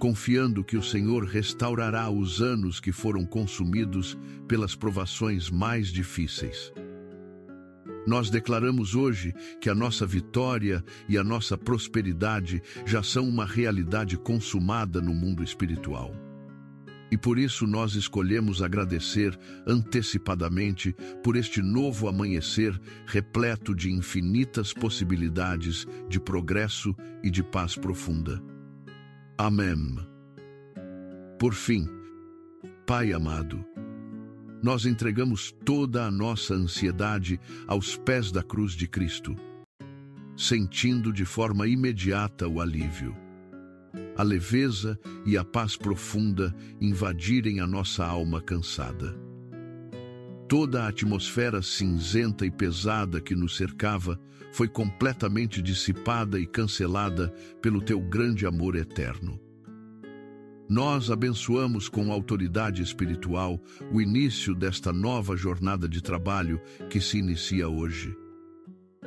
confiando que o Senhor restaurará os anos que foram consumidos pelas provações mais difíceis. Nós declaramos hoje que a nossa vitória e a nossa prosperidade já são uma realidade consumada no mundo espiritual. E por isso nós escolhemos agradecer antecipadamente por este novo amanhecer repleto de infinitas possibilidades de progresso e de paz profunda. Amém. Por fim, Pai amado, nós entregamos toda a nossa ansiedade aos pés da cruz de Cristo, sentindo de forma imediata o alívio. A leveza e a paz profunda invadirem a nossa alma cansada. Toda a atmosfera cinzenta e pesada que nos cercava foi completamente dissipada e cancelada pelo teu grande amor eterno. Nós abençoamos com autoridade espiritual o início desta nova jornada de trabalho que se inicia hoje,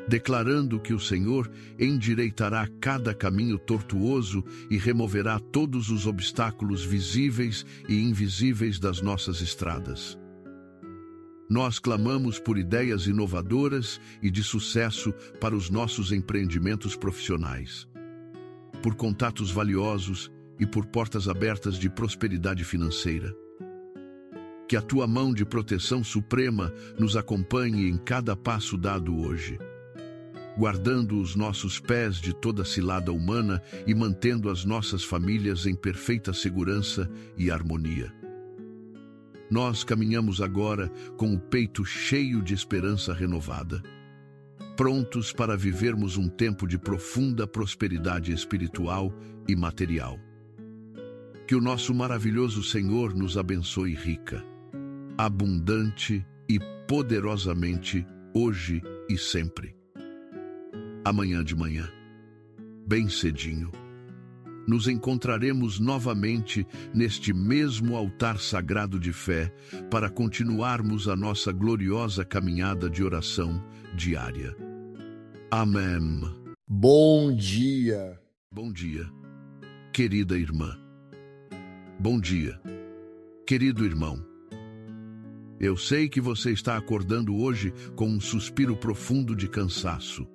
declarando que o Senhor endireitará cada caminho tortuoso e removerá todos os obstáculos visíveis e invisíveis das nossas estradas. Nós clamamos por ideias inovadoras e de sucesso para os nossos empreendimentos profissionais, por contatos valiosos e por portas abertas de prosperidade financeira. Que a tua mão de proteção suprema nos acompanhe em cada passo dado hoje, guardando os nossos pés de toda cilada humana e mantendo as nossas famílias em perfeita segurança e harmonia. Nós caminhamos agora com o peito cheio de esperança renovada, prontos para vivermos um tempo de profunda prosperidade espiritual e material. Que o nosso maravilhoso Senhor nos abençoe rica, abundante e poderosamente hoje e sempre. Amanhã de manhã, bem cedinho, nos encontraremos novamente neste mesmo altar sagrado de fé para continuarmos a nossa gloriosa caminhada de oração diária. Amém. Bom dia. Bom dia, querida irmã. Bom dia, querido irmão. Eu sei que você está acordando hoje com um suspiro profundo de cansaço,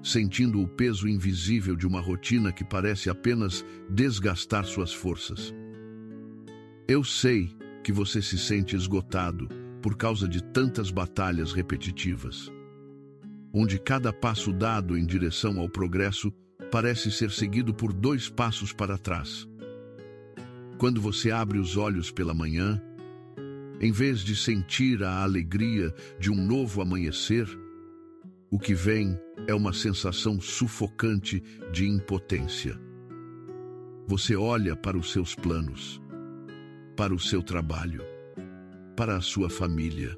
sentindo o peso invisível de uma rotina que parece apenas desgastar suas forças. Eu sei que você se sente esgotado por causa de tantas batalhas repetitivas, onde cada passo dado em direção ao progresso parece ser seguido por 2 passos para trás. Quando você abre os olhos pela manhã, em vez de sentir a alegria de um novo amanhecer, o que vem é uma sensação sufocante de impotência. Você olha para os seus planos, para o seu trabalho, para a sua família,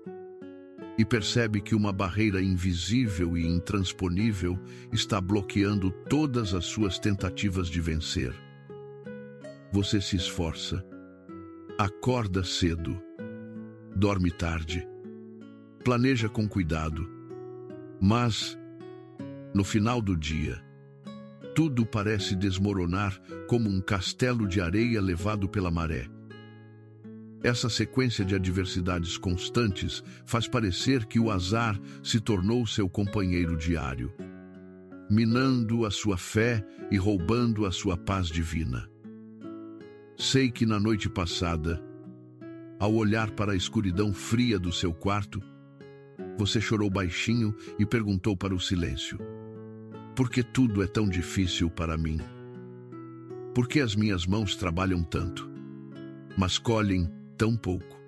e percebe que uma barreira invisível e intransponível está bloqueando todas as suas tentativas de vencer. Você se esforça, acorda cedo, dorme tarde, planeja com cuidado, mas, no final do dia, tudo parece desmoronar como um castelo de areia levado pela maré. Essa sequência de adversidades constantes faz parecer que o azar se tornou seu companheiro diário, minando a sua fé e roubando a sua paz divina. Sei que na noite passada, ao olhar para a escuridão fria do seu quarto, você chorou baixinho e perguntou para o silêncio: por que tudo é tão difícil para mim? Por que as minhas mãos trabalham tanto, mas colhem tão pouco?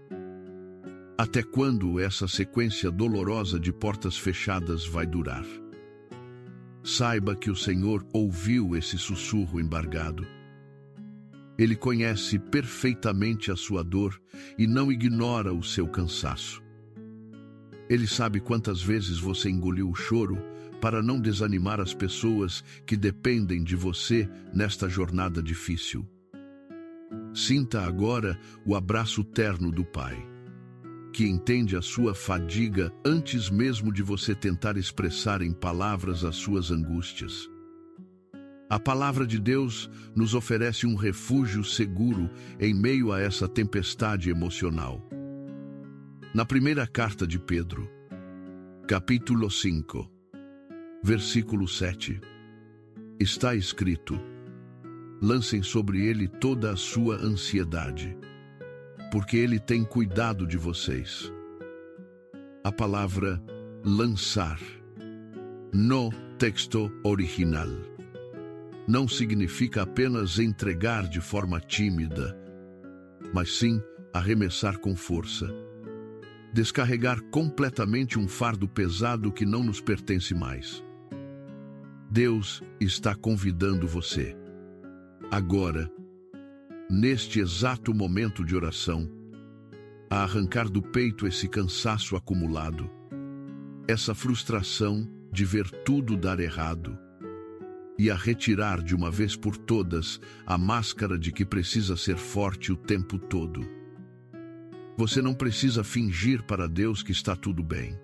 Até quando essa sequência dolorosa de portas fechadas vai durar? Saiba que o Senhor ouviu esse sussurro embargado. Ele conhece perfeitamente a sua dor e não ignora o seu cansaço. Ele sabe quantas vezes você engoliu o choro para não desanimar as pessoas que dependem de você nesta jornada difícil. Sinta agora o abraço terno do Pai, que entende a sua fadiga antes mesmo de você tentar expressar em palavras as suas angústias. A palavra de Deus nos oferece um refúgio seguro em meio a essa tempestade emocional. Na primeira carta de Pedro, Capítulo 5, versículo 7. Está escrito: lancem sobre ele toda a sua ansiedade, porque ele tem cuidado de vocês. A palavra lançar, no texto original, não significa apenas entregar de forma tímida, mas sim arremessar com força. Descarregar completamente um fardo pesado que não nos pertence mais. Deus está convidando você, agora, neste exato momento de oração, a arrancar do peito esse cansaço acumulado, essa frustração de ver tudo dar errado, e a retirar de uma vez por todas a máscara de que precisa ser forte o tempo todo. Você não precisa fingir para Deus que está tudo bem.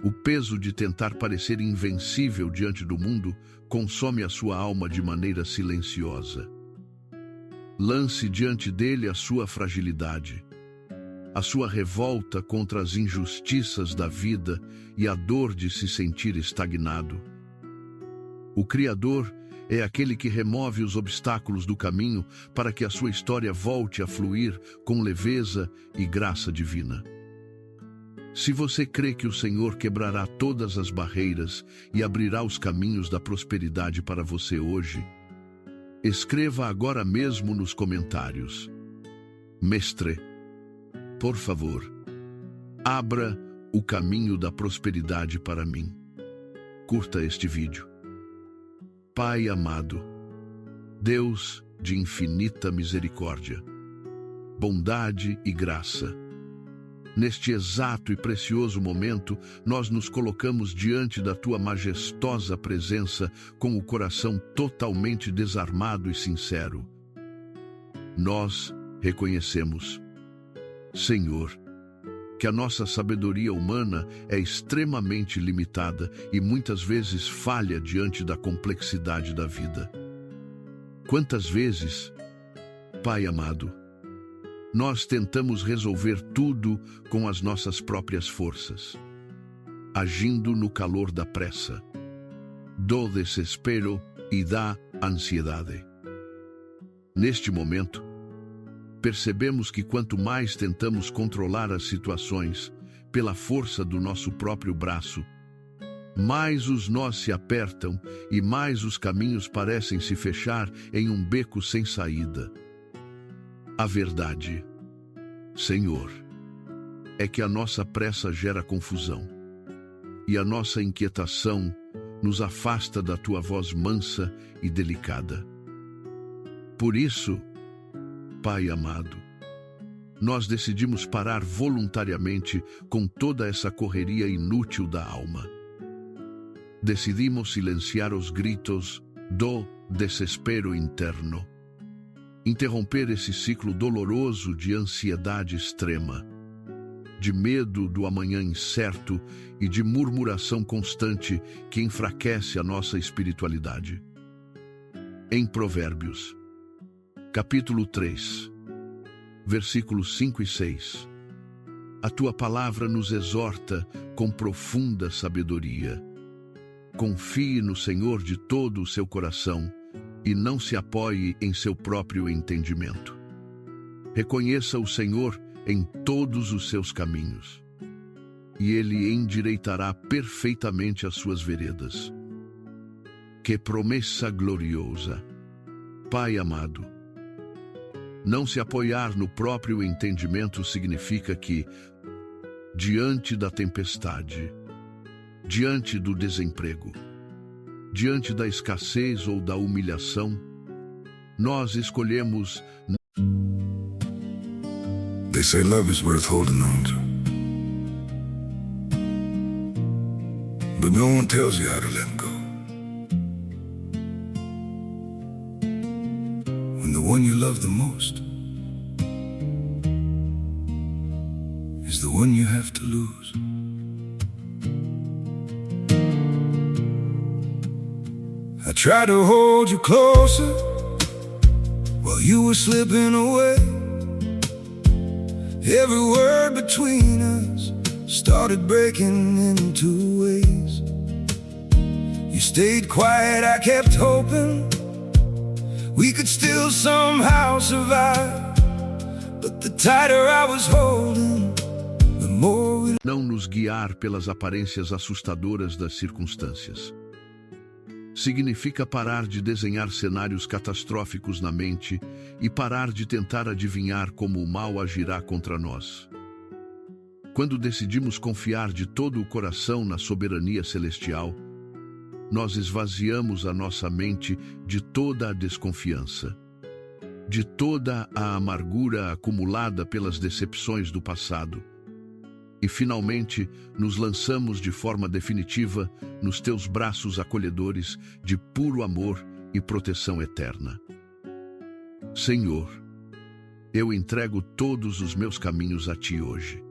O peso de tentar parecer invencível diante do mundo consome a sua alma de maneira silenciosa. Lance diante dele a sua fragilidade, a sua revolta contra as injustiças da vida e a dor de se sentir estagnado. O Criador é aquele que remove os obstáculos do caminho para que a sua história volte a fluir com leveza e graça divina. Se você crê que o Senhor quebrará todas as barreiras e abrirá os caminhos da prosperidade para você hoje, escreva agora mesmo nos comentários: Mestre, por favor, abra o caminho da prosperidade para mim. Curta este vídeo. Pai amado, Deus de infinita misericórdia, bondade e graça, neste exato e precioso momento, nós nos colocamos diante da Tua majestosa presença com o coração totalmente desarmado e sincero. Nós reconhecemos, Senhor, que a nossa sabedoria humana é extremamente limitada e muitas vezes falha diante da complexidade da vida. Quantas vezes, Pai amado, nós tentamos resolver tudo com as nossas próprias forças, agindo no calor da pressa, do desespero e da ansiedade. Neste momento, percebemos que quanto mais tentamos controlar as situações pela força do nosso próprio braço, mais os nós se apertam e mais os caminhos parecem se fechar em um beco sem saída. A verdade, Senhor, é que a nossa pressa gera confusão e a nossa inquietação nos afasta da Tua voz mansa e delicada. Por isso, Pai amado, nós decidimos parar voluntariamente com toda essa correria inútil da alma. Decidimos silenciar os gritos do desespero interno, interromper esse ciclo doloroso de ansiedade extrema, de medo do amanhã incerto e de murmuração constante que enfraquece a nossa espiritualidade. Em Provérbios, capítulo 3, versículos 5 e 6, a Tua palavra nos exorta com profunda sabedoria. Confie no Senhor de todo o seu coração e não se apoie em seu próprio entendimento. Reconheça o Senhor em todos os seus caminhos, e Ele endireitará perfeitamente as suas veredas. Que promessa gloriosa! Pai amado, não se apoiar no próprio entendimento significa que, diante da tempestade, diante do desemprego, diante da escassez ou da humilhação, nós escolhemos. They say love is worth holding on to, but no one tells you how to let go. When the one you love the most is the one you have to lose. I tried to hold you closer while you were slipping away. Every word between us started breaking into ways. You stayed quiet, I kept hoping we could still somehow survive. But the tighter I was holding, the more we... Não nos guiar pelas aparências assustadoras das circunstâncias. Significa parar de desenhar cenários catastróficos na mente e parar de tentar adivinhar como o mal agirá contra nós. Quando decidimos confiar de todo o coração na soberania celestial, nós esvaziamos a nossa mente de toda a desconfiança, de toda a amargura acumulada pelas decepções do passado, e finalmente nos lançamos de forma definitiva nos teus braços acolhedores de puro amor e proteção eterna. Senhor, eu entrego todos os meus caminhos a Ti hoje,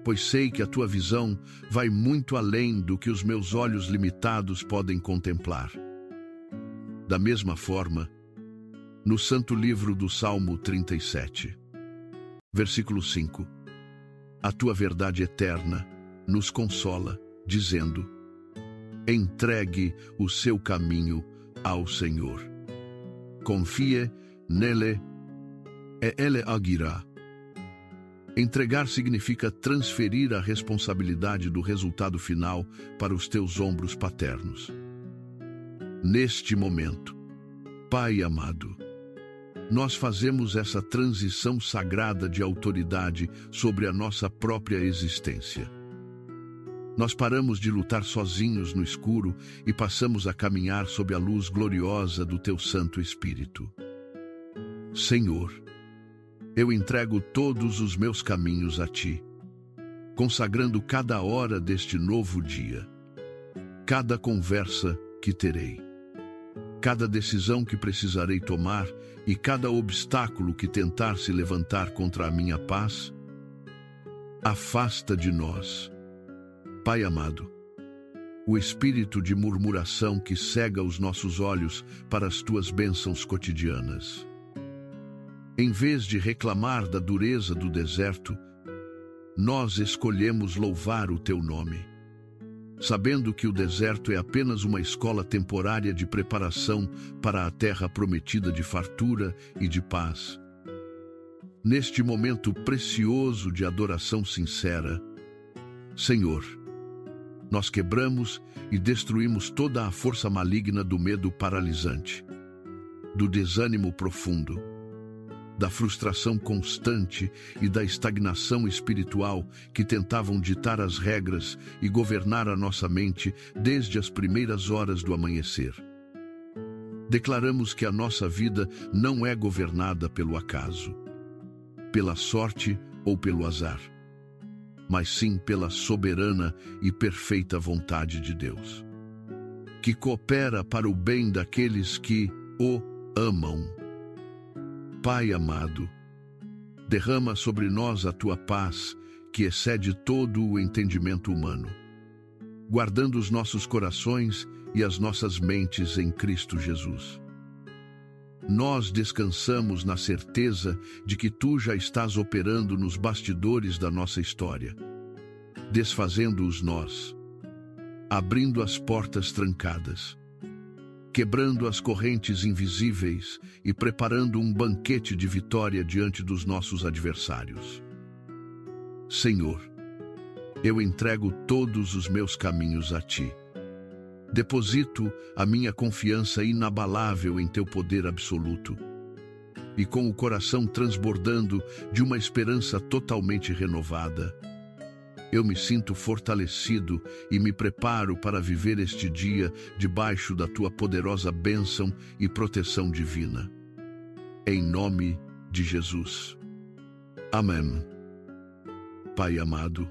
pois sei que a Tua visão vai muito além do que os meus olhos limitados podem contemplar. Da mesma forma, no Santo Livro do Salmo 37, versículo 5, a Tua verdade eterna nos consola, dizendo: entregue o seu caminho ao Senhor. Confie nele e ele agirá. Entregar significa transferir a responsabilidade do resultado final para os teus ombros paternos. Neste momento, Pai amado, nós fazemos essa transição sagrada de autoridade sobre a nossa própria existência. Nós paramos de lutar sozinhos no escuro e passamos a caminhar sob a luz gloriosa do Teu Santo Espírito. Senhor, eu entrego todos os meus caminhos a Ti, consagrando cada hora deste novo dia, cada conversa que terei, cada decisão que precisarei tomar e cada obstáculo que tentar se levantar contra a minha paz. Afasta de nós, Pai amado, o espírito de murmuração que cega os nossos olhos para as Tuas bênçãos cotidianas. Em vez de reclamar da dureza do deserto, nós escolhemos louvar o Teu nome, sabendo que o deserto é apenas uma escola temporária de preparação para a terra prometida de fartura e de paz. Neste momento precioso de adoração sincera, Senhor, nós quebramos e destruímos toda a força maligna do medo paralisante, do desânimo profundo, da frustração constante e da estagnação espiritual que tentavam ditar as regras e governar a nossa mente desde as primeiras horas do amanhecer. Declaramos que a nossa vida não é governada pelo acaso, pela sorte ou pelo azar, mas sim pela soberana e perfeita vontade de Deus, que coopera para o bem daqueles que o amam. Pai amado, derrama sobre nós a Tua paz, que excede todo o entendimento humano, guardando os nossos corações e as nossas mentes em Cristo Jesus. Nós descansamos na certeza de que Tu já estás operando nos bastidores da nossa história, desfazendo os nós, abrindo as portas trancadas, quebrando as correntes invisíveis e preparando um banquete de vitória diante dos nossos adversários. Senhor, eu entrego todos os meus caminhos a Ti. Deposito a minha confiança inabalável em Teu poder absoluto. E com o coração transbordando de uma esperança totalmente renovada, eu me sinto fortalecido e me preparo para viver este dia debaixo da Tua poderosa bênção e proteção divina. Em nome de Jesus. Amém. Pai amado,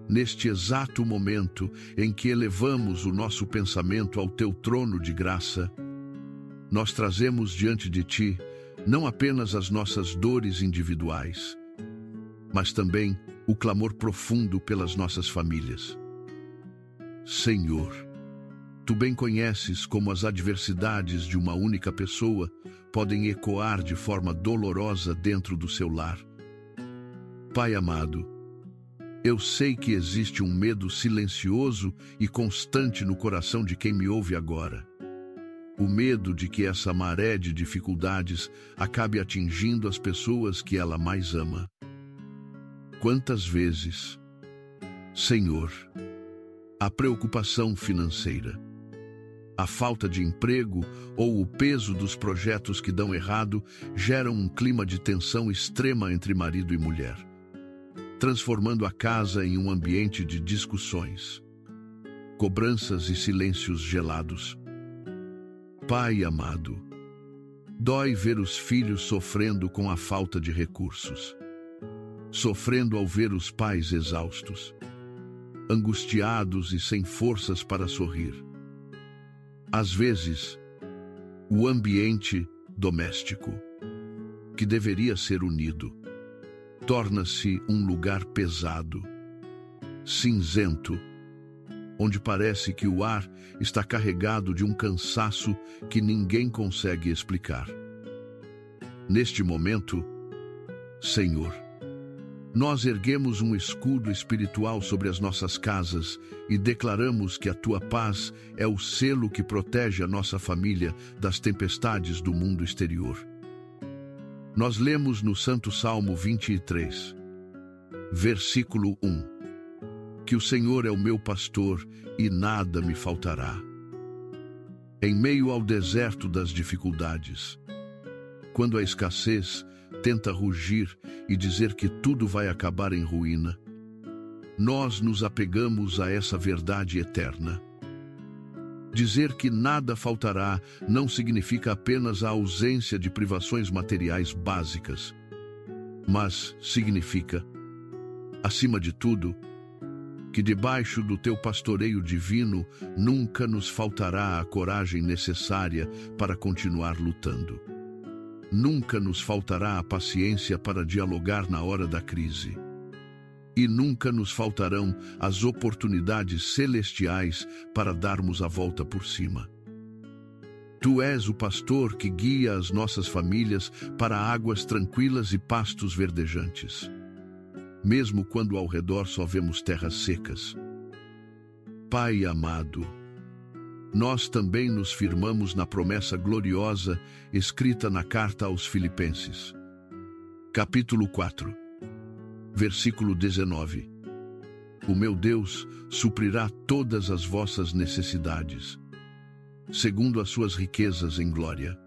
neste exato momento em que elevamos o nosso pensamento ao Teu trono de graça, nós trazemos diante de Ti não apenas as nossas dores individuais, mas também o clamor profundo pelas nossas famílias. Senhor, Tu bem conheces como as adversidades de uma única pessoa podem ecoar de forma dolorosa dentro do seu lar. Pai amado, Eu sei que existe um medo silencioso e constante no coração de quem me ouve agora. O medo de que essa maré de dificuldades acabe atingindo as pessoas que ela mais ama. Quantas vezes, Senhor, a preocupação financeira, a falta de emprego ou o peso dos projetos que dão errado geram um clima de tensão extrema entre marido e mulher, transformando a casa em um ambiente de discussões, cobranças e silêncios gelados. Pai amado, dói ver os filhos sofrendo com a falta de recursos, sofrendo ao ver os pais exaustos, angustiados e sem forças para sorrir. Às vezes, o ambiente doméstico, que deveria ser unido, torna-se um lugar pesado, cinzento, onde parece que o ar está carregado de um cansaço que ninguém consegue explicar. Neste momento, Senhor, nós erguemos um escudo espiritual sobre as nossas casas e declaramos que a Tua paz é o selo que protege a nossa família das tempestades do mundo exterior. Nós lemos no Santo Salmo 23, versículo 1, que o Senhor é o meu pastor e nada me faltará. Em meio ao deserto das dificuldades, quando a escassez tenta rugir e dizer que tudo vai acabar em ruína, nós nos apegamos a essa verdade eterna. Dizer que nada faltará não significa apenas a ausência de privações materiais básicas, mas significa, acima de tudo, que debaixo do Teu pastoreio divino nunca nos faltará a coragem necessária para continuar lutando. Nunca nos faltará a paciência para dialogar na hora da crise. E nunca nos faltarão as oportunidades celestiais para darmos a volta por cima. Tu és o pastor que guia as nossas famílias para águas tranquilas e pastos verdejantes, mesmo quando ao redor só vemos terras secas. Pai amado, nós também nos firmamos na promessa gloriosa escrita na carta aos Filipenses. Capítulo 4, versículo 19. O meu Deus suprirá todas as vossas necessidades, segundo as suas riquezas em glória,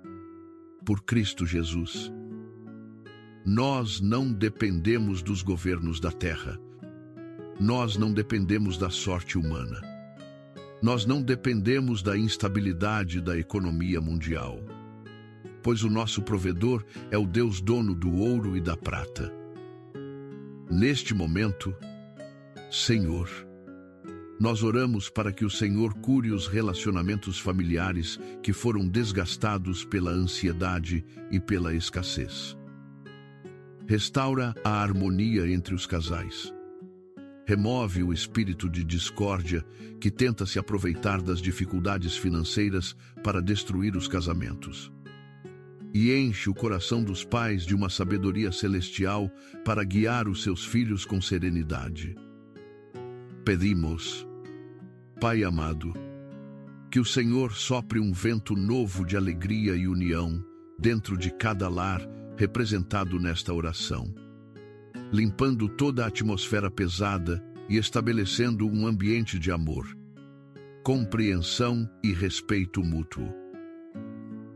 por Cristo Jesus. Nós não dependemos dos governos da terra. Nós não dependemos da sorte humana. Nós não dependemos da instabilidade da economia mundial, pois o nosso provedor é o Deus dono do ouro e da prata. Neste momento, Senhor, nós oramos para que o Senhor cure os relacionamentos familiares que foram desgastados pela ansiedade e pela escassez. Restaura a harmonia entre os casais. Remove o espírito de discórdia que tenta se aproveitar das dificuldades financeiras para destruir os casamentos. E enche o coração dos pais de uma sabedoria celestial para guiar os seus filhos com serenidade. Pedimos, Pai amado, que o Senhor sopre um vento novo de alegria e união dentro de cada lar representado nesta oração, limpando toda a atmosfera pesada e estabelecendo um ambiente de amor, compreensão e respeito mútuo.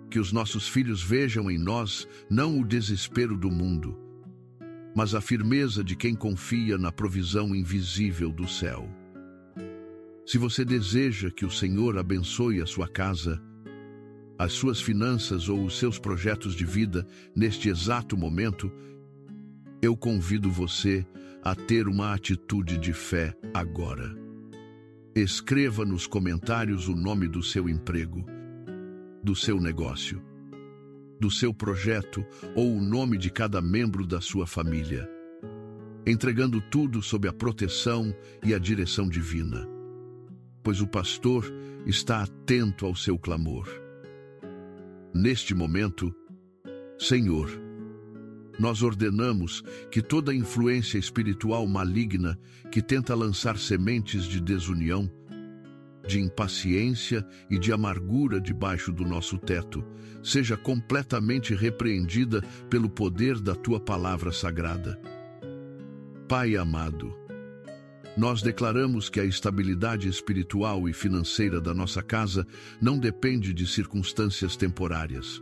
Que os nossos filhos vejam em nós não o desespero do mundo, mas a firmeza de quem confia na provisão invisível do céu. Se você deseja que o Senhor abençoe a sua casa, as suas finanças ou os seus projetos de vida neste exato momento, eu convido você a ter uma atitude de fé agora. Escreva nos comentários o nome do seu emprego, do seu negócio, do seu projeto ou o nome de cada membro da sua família, entregando tudo sob a proteção e a direção divina, pois o pastor está atento ao seu clamor. Neste momento, Senhor, nós ordenamos que toda influência espiritual maligna que tenta lançar sementes de desunião, de impaciência e de amargura debaixo do nosso teto, seja completamente repreendida pelo poder da Tua palavra sagrada. Pai amado, nós declaramos que a estabilidade espiritual e financeira da nossa casa não depende de circunstâncias temporárias,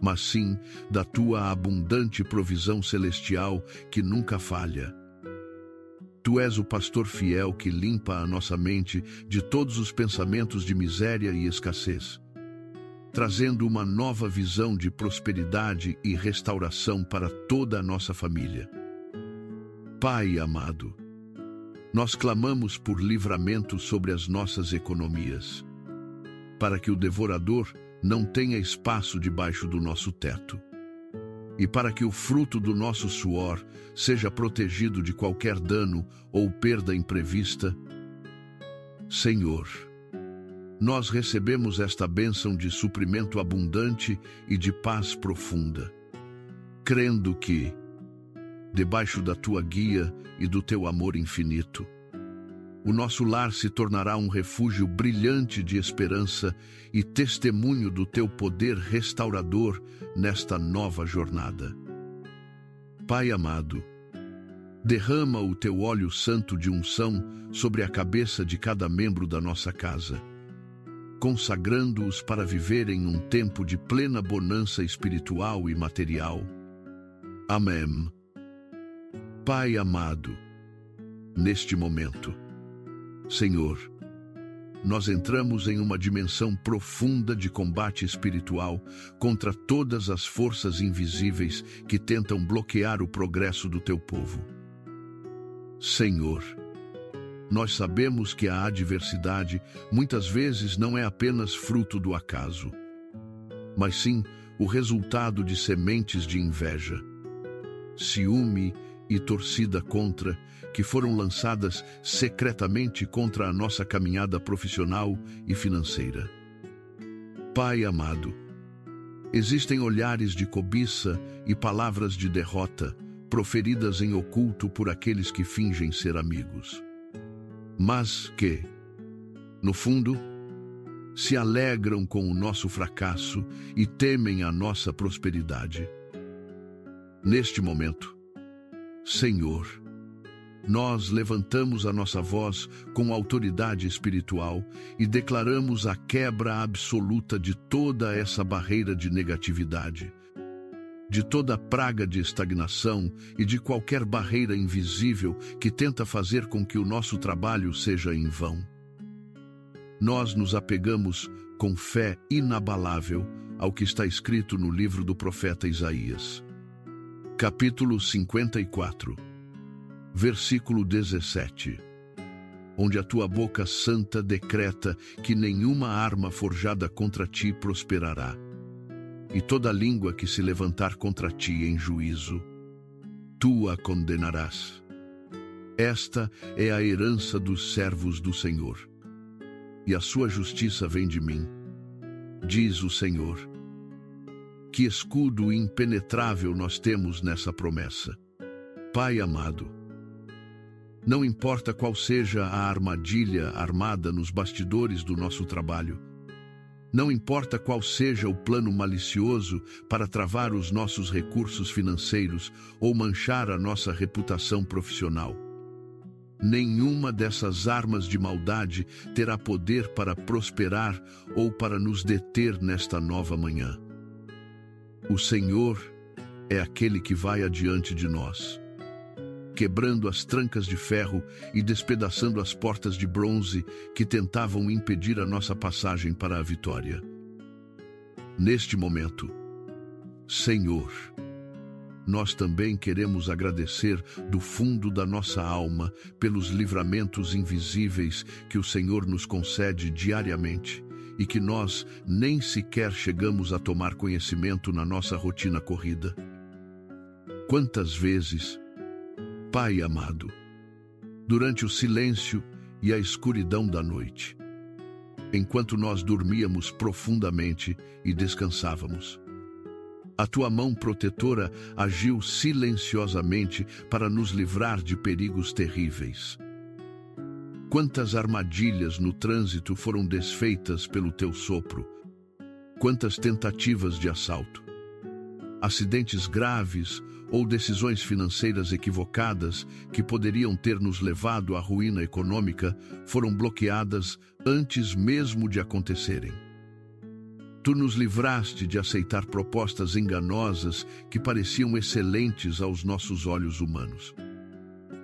mas sim da Tua abundante provisão celestial que nunca falha. Tu és o pastor fiel que limpa a nossa mente de todos os pensamentos de miséria e escassez, trazendo uma nova visão de prosperidade e restauração para toda a nossa família. Pai amado, nós clamamos por livramento sobre as nossas economias, para que o devorador não tenha espaço debaixo do nosso teto, e para que o fruto do nosso suor seja protegido de qualquer dano ou perda imprevista. Senhor, nós recebemos esta bênção de suprimento abundante e de paz profunda, crendo que, debaixo da Tua guia e do Teu amor infinito, o nosso lar se tornará um refúgio brilhante de esperança e testemunho do Teu poder restaurador nesta nova jornada. Pai amado, derrama o Teu óleo santo de unção sobre a cabeça de cada membro da nossa casa, consagrando-os para viverem um tempo de plena bonança espiritual e material. Amém. Pai amado, neste momento, Senhor, nós entramos em uma dimensão profunda de combate espiritual contra todas as forças invisíveis que tentam bloquear o progresso do Teu povo. Senhor, nós sabemos que a adversidade muitas vezes não é apenas fruto do acaso, mas sim o resultado de sementes de inveja, ciúme e torcida contra, que foram lançadas secretamente contra a nossa caminhada profissional e financeira. Pai amado, existem olhares de cobiça e palavras de derrota proferidas em oculto por aqueles que fingem ser amigos, mas que, no fundo, se alegram com o nosso fracasso e temem a nossa prosperidade. Neste momento, Senhor, nós levantamos a nossa voz com autoridade espiritual e declaramos a quebra absoluta de toda essa barreira de negatividade, de toda praga de estagnação e de qualquer barreira invisível que tenta fazer com que o nosso trabalho seja em vão. Nós nos apegamos com fé inabalável ao que está escrito no livro do profeta Isaías. Capítulo 54, versículo 17, onde a Tua boca santa decreta que nenhuma arma forjada contra Ti prosperará, e toda língua que se levantar contra Ti em juízo, Tu a condenarás. Esta é a herança dos servos do Senhor, e a sua justiça vem de mim, diz o Senhor. Que escudo impenetrável nós temos nessa promessa. Pai amado, não importa qual seja a armadilha armada nos bastidores do nosso trabalho, não importa qual seja o plano malicioso para travar os nossos recursos financeiros ou manchar a nossa reputação profissional, nenhuma dessas armas de maldade terá poder para prosperar ou para nos deter nesta nova manhã. O Senhor é aquele que vai adiante de nós, quebrando as trancas de ferro e despedaçando as portas de bronze que tentavam impedir a nossa passagem para a vitória. Neste momento, Senhor, nós também queremos agradecer do fundo da nossa alma pelos livramentos invisíveis que o Senhor nos concede diariamente, e que nós nem sequer chegamos a tomar conhecimento na nossa rotina corrida. Quantas vezes, Pai amado, durante o silêncio e a escuridão da noite, enquanto nós dormíamos profundamente e descansávamos, A tua mão protetora agiu silenciosamente para nos livrar de perigos terríveis. Quantas armadilhas no trânsito foram desfeitas pelo teu sopro? Quantas tentativas de assalto? Acidentes graves ou decisões financeiras equivocadas que poderiam ter nos levado à ruína econômica foram bloqueadas antes mesmo de acontecerem. Tu nos livraste de aceitar propostas enganosas que pareciam excelentes aos nossos olhos humanos,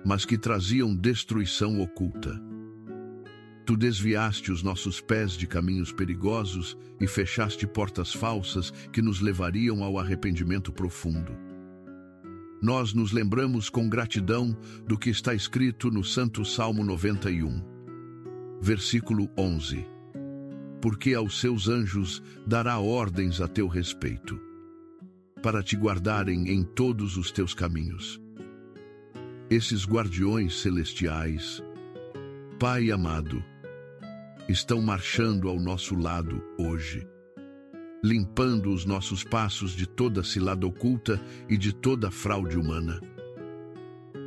mas que traziam destruição oculta. Tu desviaste os nossos pés de caminhos perigosos e fechaste portas falsas que nos levariam ao arrependimento profundo. Nós nos lembramos com gratidão do que está escrito no Santo Salmo 91, versículo 11. Porque aos seus anjos dará ordens a teu respeito, para te guardarem em todos os teus caminhos. Esses guardiões celestiais, Pai amado, estão marchando ao nosso lado hoje, limpando os nossos passos de toda cilada oculta e de toda fraude humana.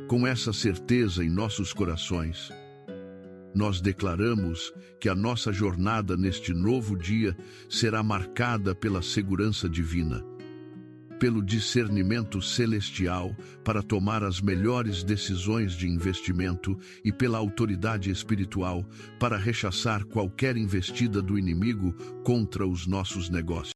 Com essa certeza em nossos corações, nós declaramos que a nossa jornada neste novo dia será marcada pela segurança divina, pelo discernimento celestial para tomar as melhores decisões de investimento e pela autoridade espiritual para rechaçar qualquer investida do inimigo contra os nossos negócios.